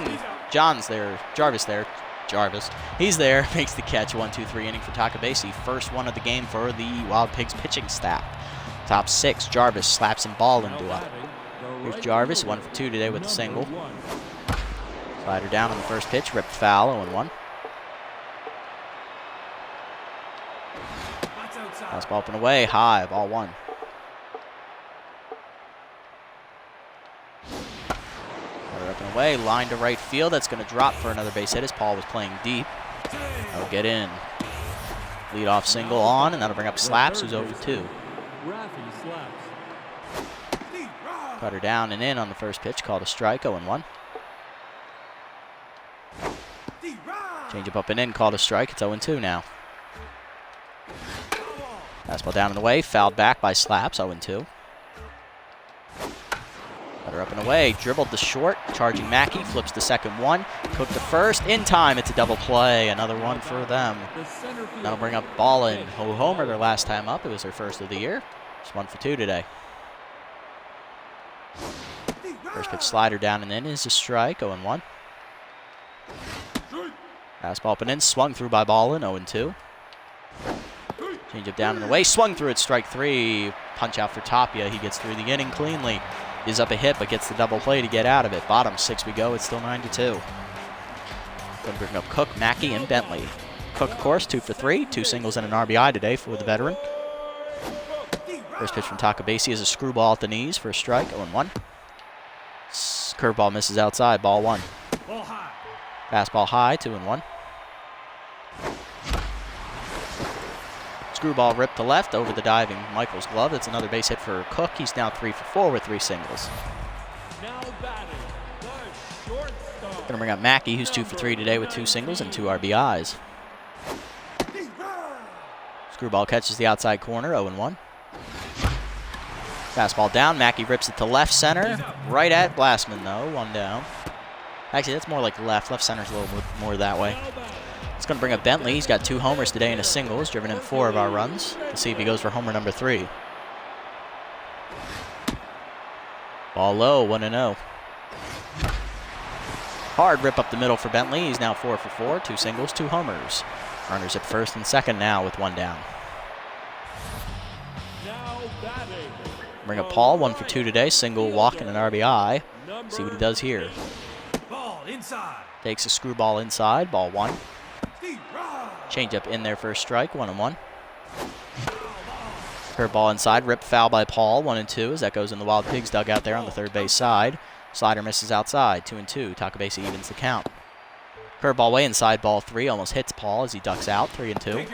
John's there, Jarvis there. Jarvis. He's there, makes the catch, 1-2-3 inning for Takabasi. First one of the game for the Wild Pigs pitching staff. Top 6, Jarvis slaps some ball into up. Here's Jarvis, 1 for 2 today with a single. Slider down on the first pitch, ripped foul, 0-1. Fastball up and away, high, ball 1. Up and away, line to right field. That's going to drop for another base hit as Paul was playing deep. That'll get in. Lead off single on, and that'll bring up Slaps, who's 0 for 2. Cutter down and in on the first pitch, called a strike, 0-1. Change up and in, called a strike, it's 0-2 now. Fastball down and away, fouled back by Slaps, 0-2. Cutter up and away, dribbled the short, charging Mackey, flips the second one, Cook the first, in time, it's a double play, another one for them. That'll bring up Ballin, who homered their last time up, it was their first of the year. Just 1 for 2 today. First pitch slider down and in is a strike, 0-1. Fastball up and in, swung through by Ballin, 0-2. Change up down and away, swung through it, strike 3. Punch out for Tapia, he gets through the inning cleanly. He's up a hit, but gets the double play to get out of it. Bottom 6 we go, it's still 9-2. Going to bring up Cook, Mackey, and Bentley. Cook, of course, 2 for 3, 2 singles and an RBI today for the veteran. First pitch from Takabasi is a screwball at the knees for a strike, 0-1. Curveball misses outside, ball 1. Fastball high, 2-1. Screwball ripped to left over the diving Michael's glove. That's another base hit for Cook. He's now 3 for 4 with 3 singles. Going to bring up Mackey, who's 2 for 3 today with 2 singles and 2 RBIs. Screwball catches the outside corner, 0-1. Fastball down, Mackey rips it to left center. Right at Blastman, though, 1 down. Actually, that's more like left. Left center's a little more that way. It's going to bring up Bentley. He's got 2 homers today and a single. He's driven in 4 of our runs. Let's see if he goes for homer number 3. Ball low, 1-0. Hard rip up the middle for Bentley. He's now 4 for 4, 2 singles, 2 homers. Runners at first and second now with 1 down. Bring up Paul, 1 for 2 today. Single, walk, and an RBI. See what he does here. Takes a screwball inside, ball 1. Changeup in there for a strike, 1-1. Curveball inside, ripped foul by Paul, 1-2 as that goes in the Wild Pigs dugout there on the third base side. Slider misses outside, 2-2. Takabesi evens the count. Curveball way inside, ball 3, almost hits Paul as he ducks out, 3-2.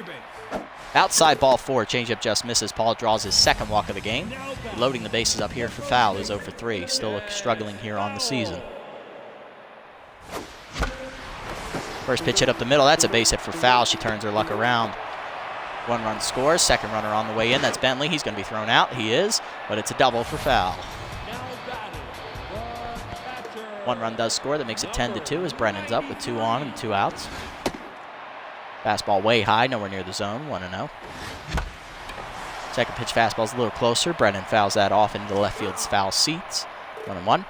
Outside ball 4, changeup just misses. Paul draws his second walk of the game. Loading the bases up here for foul, who's 0-3. Still struggling here on the season. First pitch hit up the middle, that's a base hit for foul. She turns her luck around. 1 run scores, second runner on the way in, that's Bentley. He's going to be thrown out, he is, but it's a double for foul. 1 run does score, that makes it 10-2 as Brennan's up with 2 on and 2 outs. Fastball way high, nowhere near the zone, 1-0. Second pitch fastball's a little closer. Brennan fouls that off into the left field's foul seats, 1-1.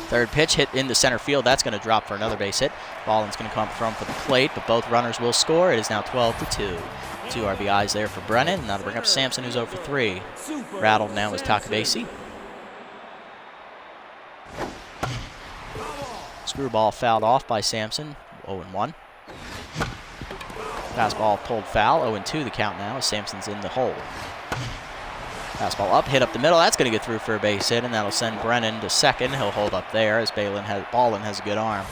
Third pitch hit into center field. That's going to drop for another base hit. Ballin's going to come from for the plate, but both runners will score. It is now 12-2. 2 RBIs there for Brennan, and that'll bring up Sampson, who's 0-3. Rattled now is Takabesi. Screwball fouled off by Sampson, 0-1. Fastball pulled foul, 0-2 the count now as Sampson's in the hole. Fastball up, hit up the middle, that's going to get through for a base hit, and that'll send Brennan to second. He'll hold up there as Ballin has a good arm.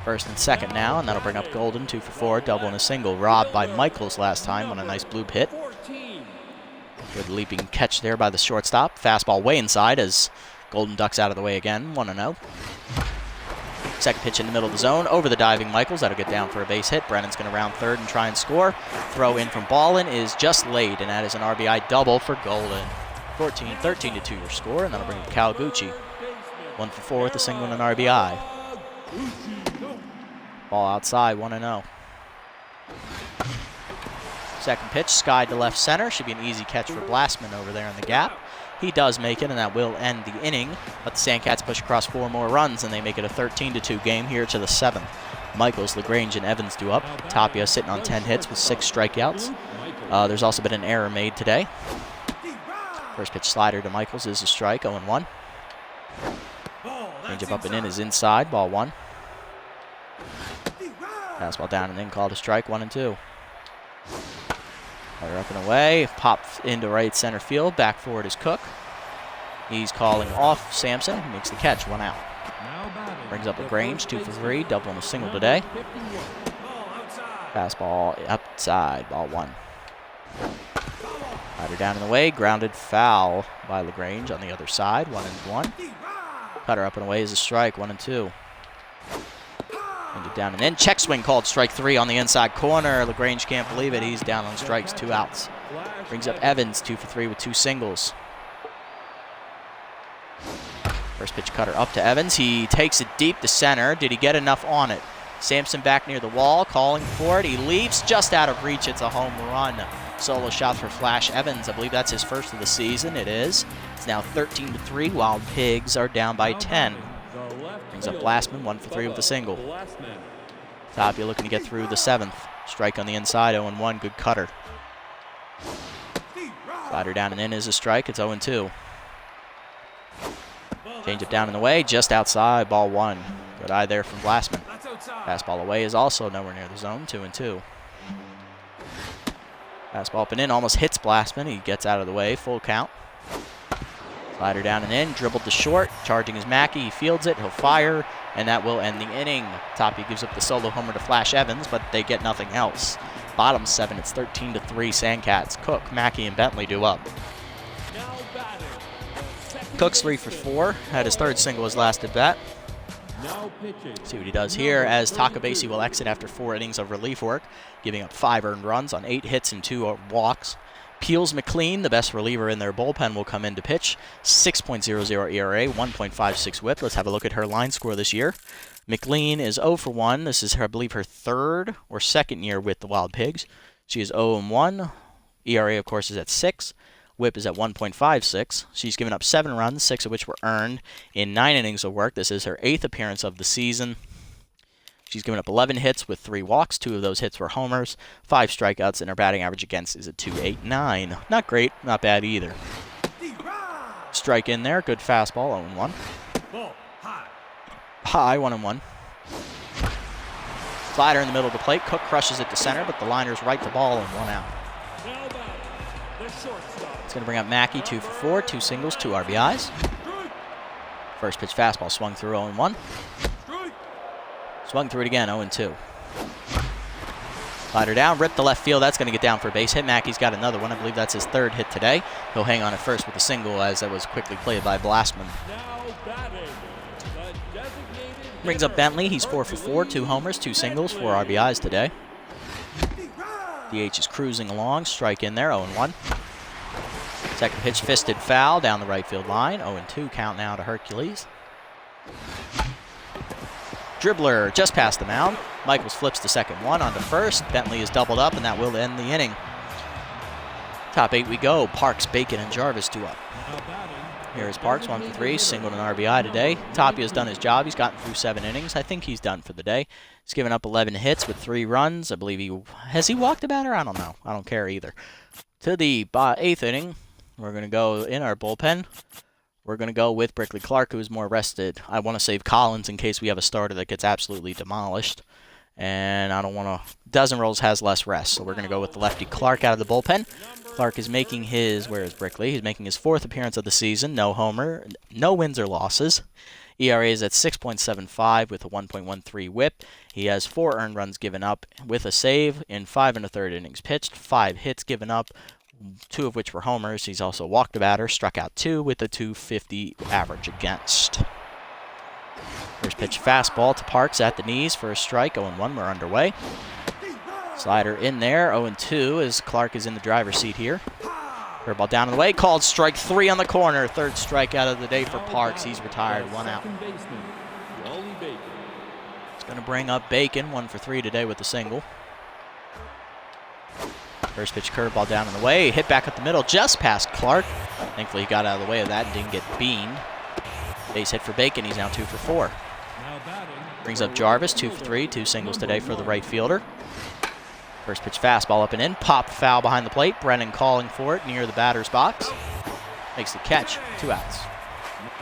First and second now, and that'll bring up Golden, 2 for 4, double and a single. Robbed by Michaels last time on a nice bloop hit. Good leaping catch there by the shortstop. Fastball way inside as Golden ducks out of the way again, 1-0. Second pitch in the middle of the zone, over the diving Michaels. That'll get down for a base hit. Brennan's going to round third and try and score. Throw in from Ballin is just laid, and that is an RBI double for Golden. 13-2 your score, and that'll bring up Kawaguchi. 1 for 4 with a single and an RBI. Ball outside, 1-0. Second pitch, skied to left center. Should be an easy catch for Blastman over there in the gap. He does make it, and that will end the inning. But the Sandcats push across 4 more runs, and they make it a 13-2 game here to the 7th. Michaels, LaGrange, and Evans do up. Tapia sitting on 10 hits with 6 strikeouts. There's also been an error made today. First pitch slider to Michaels is a strike, 0-1. Changeup up and in is inside, ball 1. Fastball down and in, called a strike, 1-2. Fire up and away, pop into right center field, back forward is Cook. He's calling off Sampson, makes the catch, 1 out. Brings up LaGrange, 2 for 3, double and a single today. Fastball outside, ball 1. Rider down in the way, grounded foul by LaGrange on the other side, 1-1. Cutter up and away is a strike, 1-2. Down and in, check swing called strike 3 on the inside corner. LaGrange can't believe it, he's down on strikes, 2 outs. Brings up Evans, 2 for 3 with 2 singles. First pitch cutter up to Evans, he takes it deep to center. Did he get enough on it? Sampson back near the wall, calling for it, he leaps just out of reach, it's a home run. Solo shot for Flash Evans, I believe that's his first of the season, it is. It's now 13-3, Wild Pigs are down by 10. Brings up Blastman, 1 for 3 with a single. Tapia looking to get through the 7th. Strike on the inside, 0-1, good cutter. Slider down and in is a strike, it's 0-2. Change it down in the way, just outside, ball 1. Good eye there from Blastman. Fastball away is also nowhere near the zone, 2-2. Fastball up and in, almost hits Blastman. He gets out of the way, full count. Slider down and in, dribbled to short, charging is Mackey. He fields it, he'll fire, and that will end the inning. Tapia gives up the solo homer to Flash Evans, but they get nothing else. Bottom 7, it's 13-3 Sandcats. Cook, Mackey, and Bentley do up. Cook's 3 for 4, had his 3rd single his last at bat. See what he does here as Takabesi will exit after 4 innings of relief work, giving up 5 earned runs on 8 hits and 2 walks. Peels McLean, the best reliever in their bullpen, will come in to pitch. 6.00 ERA, 1.56 whip. Let's have a look at her line score this year. McLean is 0 for 1. This is, I believe, her 3rd or 2nd year with the Wild Pigs. She is 0-1. ERA, of course, is at 6. Whip is at 1.56. She's given up 7 runs, 6 of which were earned in 9 innings of work. This is her 8th appearance of the season. She's given up 11 hits with 3 walks. 2 of those hits were homers, 5 strikeouts, and her batting average against is a .289. Not great, not bad either. Strike in there, good fastball, 0-1. High, 1-1. Slider in the middle of the plate. Cook crushes it to center, but the liner's right to ball and 1 out. Now batting, the shortstop. It's going to bring up Mackey, 2 for 4, 2 singles, 2 RBIs. First pitch fastball swung through 0-1. Swung through it again, 0-2. Slider down, ripped to left field. That's going to get down for a base hit. Mackey's got another one. I believe that's his 3rd hit today. He'll hang on at first with a single as that was quickly played by Blastman. Now batting, the designated Brings up hitter. Bentley. He's 4 for 4, 2 homers, 2 singles, 4 RBIs today. DH is cruising along. Strike in there, 0-1. Second pitch, fisted foul down the right field line. 0-2 count now to Hercules. Dribbler just past the mound. Michaels flips the second one onto first. Bentley is doubled up, and that will end the inning. Top 8 we go. Parks, Bacon, and Jarvis 2 up. Now batting, Here's Parks, 1 for 3, singled an RBI today. Tapia's done his job. He's gotten through 7 innings. I think he's done for the day. He's given up 11 hits with 3 runs. I believe has he walked a batter? I don't know. I don't care either. To the 8th inning, we're going to go in our bullpen. We're going to go with Brickley Clark, who is more rested. I want to save Collins in case we have a starter that gets absolutely demolished. And I don't want to... Dozen Rolls has less rest, so we're going to go with the lefty Clark out of the bullpen. Clark is making his... Where is Brickley? He's making his 4th appearance of the season. No homer. No wins or losses. ERA is at 6.75 with a 1.13 whip. He has 4 earned runs given up with a save in 5 1/3 innings pitched. 5 hits given up, 2 of which were homers. He's also walked a batter, struck out 2 with a .250 average against. First pitch fastball to Parks at the knees for a strike. 0-1, we're underway. Slider in there. 0-2 as Clark is in the driver's seat here. Curveball down and away. Called strike 3 on the corner. 3rd strikeout of the day for Parks. He's retired. 1 out. second baseman, Wally Bacon. It's going to bring up Bacon. 1 for 3 today with a single. First pitch curveball down and away. Hit back up the middle just past Clark. Thankfully he got out of the way of that and didn't get beamed. Base hit for Bacon. He's now 2 for 4. Now batting, Brings up Jarvis, 2 for 3, 2 singles today for the right fielder. First pitch fastball up and in, popped foul behind the plate. Brennan calling for it near the batter's box. Makes the catch, 2 outs.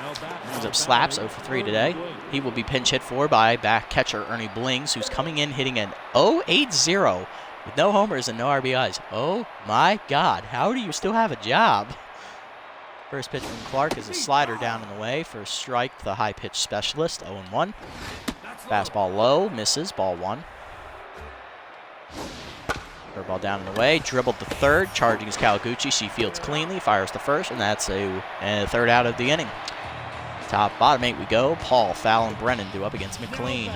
now batting, Brings up Slaps, 0 for 3 today. He will be pinch hit for by back catcher Ernie Blings, who's coming in hitting an 0.80 with no homers and no RBIs. Oh my God, how do you still have a job? First pitch from Clark is a slider down and away for a strike, the high pitch specialist, 0-1. Fastball low, misses, ball 1. Curveball down and away, dribbled the 3rd, charging is Kawaguchi. She fields cleanly, fires the 1st, and that's a 3rd out of the inning. Top bottom 8 we go. Paul, Fowl, and Brennan do up against McLean.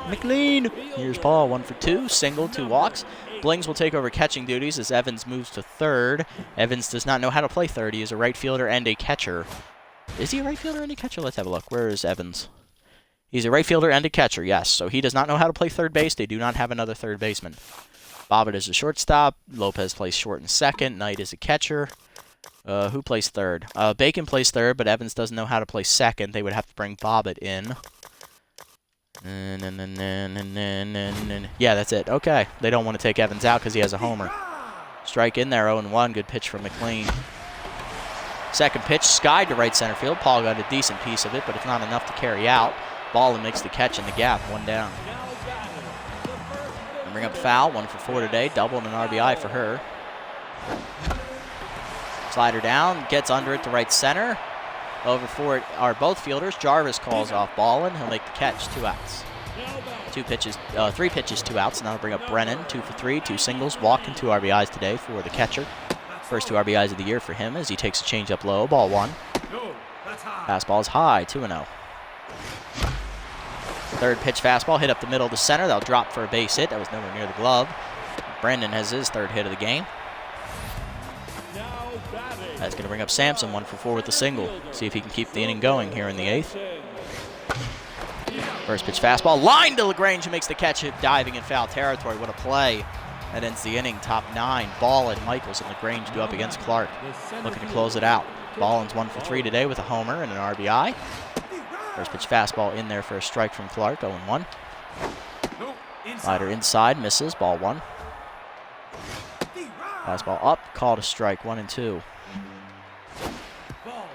McLean! Here's Paul, 1 for 2, single, 2 walks. Blings will take over catching duties as Evans moves to 3rd. Evans does not know how to play 3rd. He is a right fielder and a catcher. Is he a right fielder and a catcher? Let's have a look. Where is Evans? He's a right fielder and a catcher, yes. So he does not know how to play 3rd base. They do not have another 3rd baseman. Bobbitt is a shortstop. Lopez plays short and 2nd. Knight is a catcher. Who plays 3rd? Bacon plays 3rd, but Evans doesn't know how to play 2nd. They would have to bring Bobbitt in. Yeah, that's it. Okay. They don't want to take Evans out because he has a homer. Strike in there, 0-1. Good pitch from McLean. Second pitch, skied to right center field. Paul got a decent piece of it, but it's not enough to carry out. Ballin makes the catch in the gap, 1 down. And bring up Fowl, 1 for 4 today. Double and an RBI for her. Slider down, gets under it to right center. Over for it are both fielders. Jarvis calls off Ballin. He'll make the catch, 2 outs. 3 pitches, 2 outs. Now bring up Brennan, 2 for 3, 2 singles, walk and 2 RBIs today for the catcher. First 2 RBIs of the year for him as he takes a changeup low, ball 1. Fastball is high, 2-0. 3rd pitch fastball hit up the middle to center. That'll drop for a base hit. That was nowhere near the glove. Brendan has his 3rd hit of the game. That's going to bring up Sampson, 1 for 4 with the single. See if he can keep the inning going here in the 8th. First pitch fastball, line to LaGrange, who makes the catch, diving in foul territory. What a play. That ends the inning. Top 9, Ballin, Michaels, and LaGrange do up against Clark. Looking to close it out. Ballin's 1 for 3 today with a homer and an RBI. First pitch fastball in there for a strike from Clark, 0-1. Slider inside, misses, ball 1. Fastball up, called a strike, 1-2.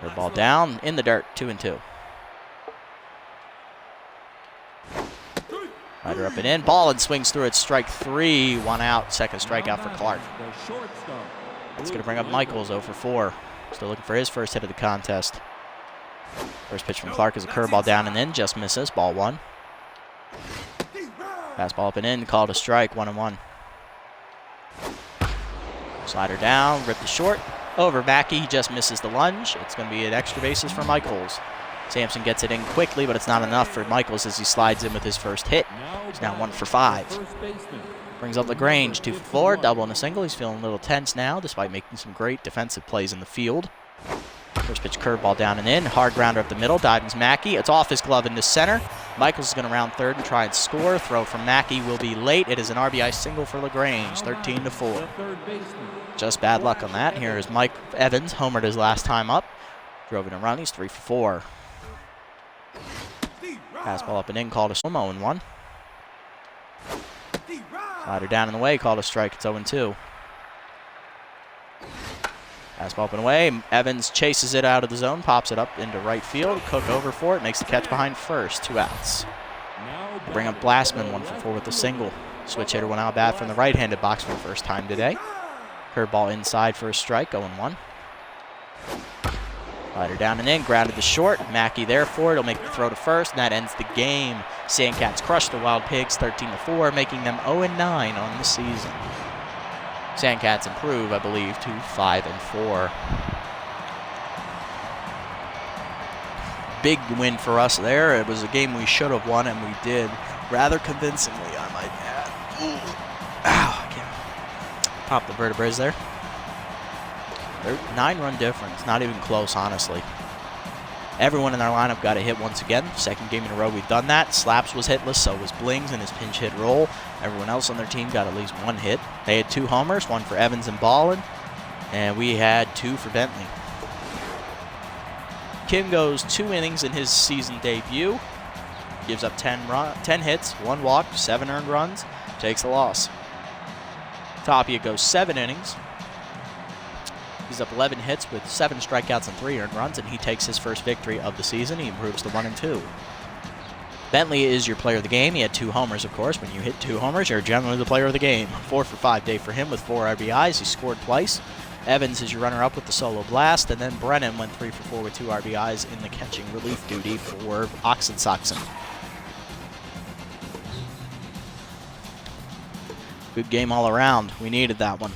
Third ball down, in the dirt, 2-2. Slider up and in. Ball and swings through it. Strike 3. 1 out. Second strikeout for Clark. The shortstop. That's going to bring up Michaels 0 for 4. Still looking for his first hit of the contest. First pitch from Clark is a curveball down and in. Just misses. Ball 1. Fastball up and in. Called a strike. 1-1. Slider down. Ripped the short. Over Mackey. He just misses the lunge. It's going to be an extra bases for Michaels. Sampson gets it in quickly, but it's not enough for Michaels as he slides in with his first hit. He's now 1 for 5. Brings up LaGrange, 2 for 4, double and a single. He's feeling a little tense now, despite making some great defensive plays in the field. First pitch curveball down and in. Hard grounder up the middle. Divings Mackey. It's off his glove into center. Michaels is going to round third and try and score. Throw from Mackey will be late. It is an RBI single for LaGrange, 13-4. Just bad luck on that. Here is Mike Evans, homered his last time up. Drove in a run. He's 3 for 4. Fastball up and in, called a 0-1. Slider down and away, called a strike. It's 0-2. Fastball up and away. Evans chases it out of the zone, pops it up into right field. Cook over for it, makes the catch behind first. 2 outs. Bring up Blastman, 1 for 4 with a single. Switch hitter went out bad from the right-handed box for the first time today. Curveball inside for a strike, 0-1. Slider down and in, grounded to short. Mackey there for it. He'll make the throw to first, and that ends the game. Sandcats crush the Wild Pigs 13-4, making them 0-9 on the season. Sandcats improve, I believe, to 5-4. Big win for us there. It was a game we should have won, and we did rather convincingly, I might add. Ooh. Ow, I can't pop the vertebrae there. 9-run difference, not even close, honestly. Everyone in our lineup got a hit once again. Second game in a row we've done that. Slaps was hitless, so was Blings in his pinch hit role. Everyone else on their team got at least 1 hit. They had 2 homers, 1 for Evans and Ballin, and we had 2 for Bentley. Kim goes 2 innings in his season debut. Gives up 10 hits, 1 walk, 7 earned runs. Takes the loss. Tapia goes 7 innings. He's up 11 hits with 7 strikeouts and 3 earned runs, and he takes his first victory of the season. He improves to 1-2. Bentley is your player of the game. He had 2 homers, of course. When you hit 2 homers, you're generally the player of the game. 4 for 5 day for him with 4 RBIs. He scored twice. Evans is your runner-up with the solo blast, and then Brennan went 3 for 4 with 2 RBIs in the catching relief duty for Oxensoxen. Good game all around. We needed that one.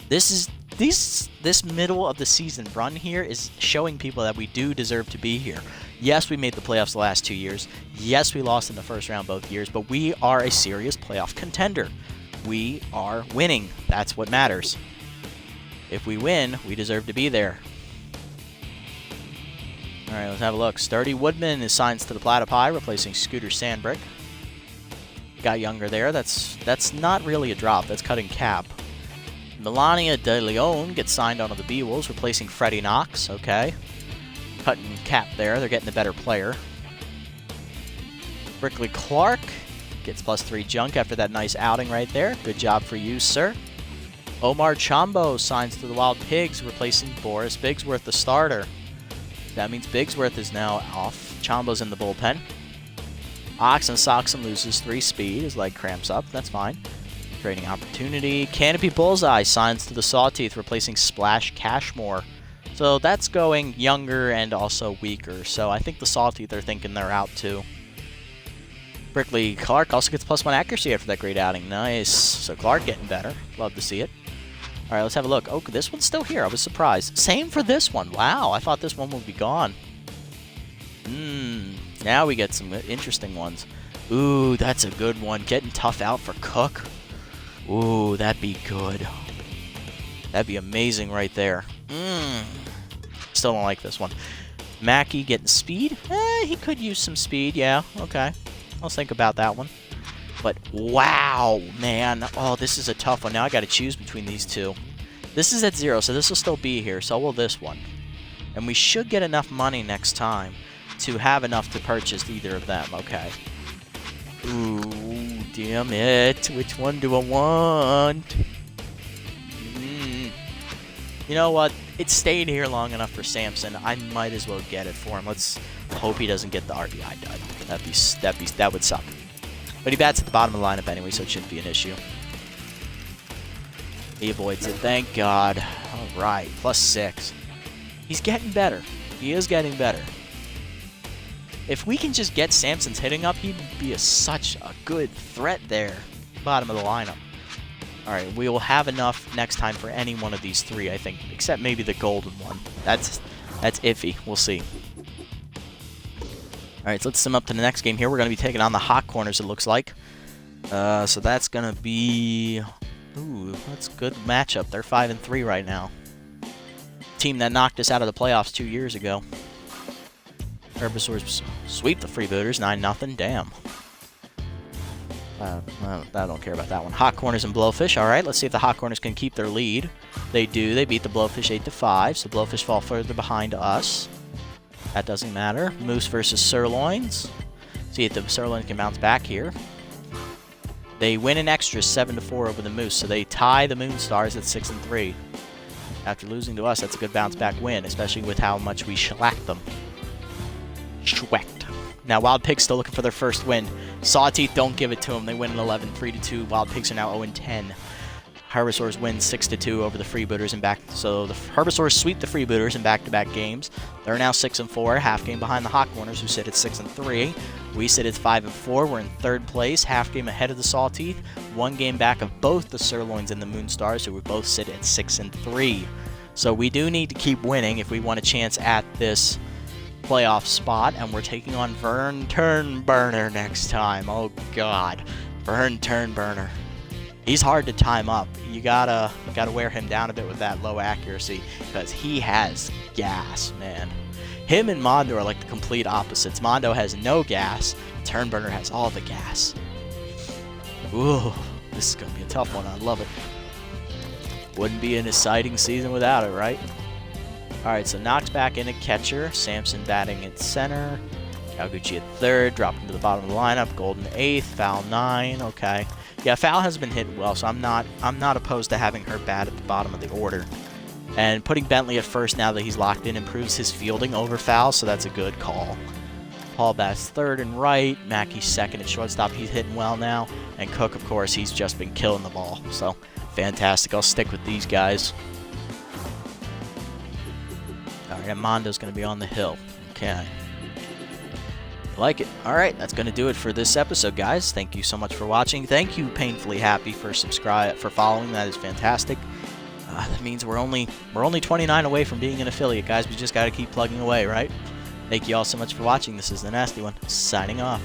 This middle of the season run here is showing people that we do deserve to be here. Yes, we made the playoffs the last 2 years. Yes, we lost in the first round both years, but we are a serious playoff contender. We are winning. That's what matters. If we win, we deserve to be there. All right, let's have a look. Sturdy Woodman is signed to the Platypi, replacing Scooter Sandbrick. Got younger there. That's not really a drop. That's cutting cap. Melania De Leon gets signed onto the B-Wolves, replacing Freddie Knox. Okay. Cutting cap there. They're getting a better player. Brickley Clark gets +3 junk after that nice outing right there. Good job for you, sir. Omar Chambo signs to the Wild Pigs, replacing Boris Bigsworth, the starter. That means Bigsworth is now off. Chambo's in the bullpen. Oxensoxen loses 3 speed. His leg cramps up. That's fine. Trading opportunity. Canopy Bullseye signs to the Sawteeth, replacing Splash Cashmore. So that's going younger and also weaker. So I think the Sawteeth are thinking they're out too. Brickley Clark also gets +1 accuracy after that great outing. Nice. So Clark getting better. Love to see it. All right, let's have a look. Oh, this one's still here. I was surprised. Same for this one. Wow, I thought this one would be gone. Now we get some interesting ones. Ooh, that's a good one. Getting tough out for Cook. Ooh, that'd be good. That'd be amazing right there. Still don't like this one. Mackey getting speed? He could use some speed, yeah. Okay. I'll think about that one. But, wow, man. Oh, this is a tough one. Now I got to choose between these two. This is at 0, so this will still be here. So will this one. And we should get enough money next time to have enough to purchase either of them. Okay. Ooh, damn it. Which one do I want? You know what? It stayed here long enough for Sampson. I might as well get it for him. Let's hope he doesn't get the RBI dud. That would suck. But he bats at the bottom of the lineup anyway, so it shouldn't be an issue. He avoids it, thank God. All right, +6. He's getting better. He is getting better. If we can just get Samson's hitting up, he'd be such a good threat there. Bottom of the lineup. All right, we will have enough next time for any one of these three, I think, except maybe the golden one. That's iffy. We'll see. All right, so let's sum up to the next game here. We're going to be taking on the Hot Corners, it looks like. So that's going to be... Ooh, that's a good matchup. They're 5-3 right now. Team that knocked us out of the playoffs 2 years ago. Herbisaurs sweep the Freebooters, 9-0. Damn. I don't care about that one. Hot Corners and Blowfish. All right, let's see if the Hot Corners can keep their lead. They do. They beat the Blowfish 8-5, so Blowfish fall further behind us. That doesn't matter. Moose versus Sirloins. See if the Sirloins can bounce back here. They win in extras 7-4 over the Moose, so they tie the Moonstars at 6-3. After losing to us, that's a good bounce back win, especially with how much we shellacked them. Schwecked. Now Wild Pigs still looking for their first win. Sawteeth don't give it to them. They win an 11-3-2. Wild Pigs are now 0-10. Herbisaurs win 6-2 over the Freebooters and back. So the Herbisaurs sweep the Freebooters in back-to-back games. They're now 6-4, half game behind the Hot Corners, who sit at 6-3. We sit at 5-4. We're in third place, half game ahead of the Sawteeth. 1 game back of both the Sirloins and the Moonstars, who we both sit at 6-3. So we do need to keep winning if we want a chance at this playoff spot, and we're taking on Vern Turnburner next time. Oh God, Vern Turnburner. He's hard to time up. You gotta wear him down a bit with that low accuracy, because he has gas, man. Him and Mondo are like the complete opposites. Mondo has no gas. Turnburner has all the gas. Ooh, this is gonna be a tough one. I love it. Wouldn't be an exciting season without it, right? Alright, so Knox back in at catcher. Samson batting at center. Kawaguchi at third. Dropping to the bottom of the lineup. Golden 8th. Foul 9. Okay. Yeah, Foul has been hit well, so I'm not opposed to having her bat at the bottom of the order. And putting Bentley at first now that he's locked in improves his fielding over Foul, so that's a good call. Paul bats third and right. Mackey's second at shortstop. He's hitting well now. And Cook, of course, he's just been killing the ball. So, fantastic. I'll stick with these guys. Alright, and Mondo's going to be on the hill. Okay. Like it. Alright, that's going to do it for this episode, guys. Thank you so much for watching. Thank you, Painfully Happy, for following. That is fantastic. That means we're only 29 away from being an affiliate, guys. We just got to keep plugging away, right? Thank you all so much for watching. This is The Nasty One, signing off.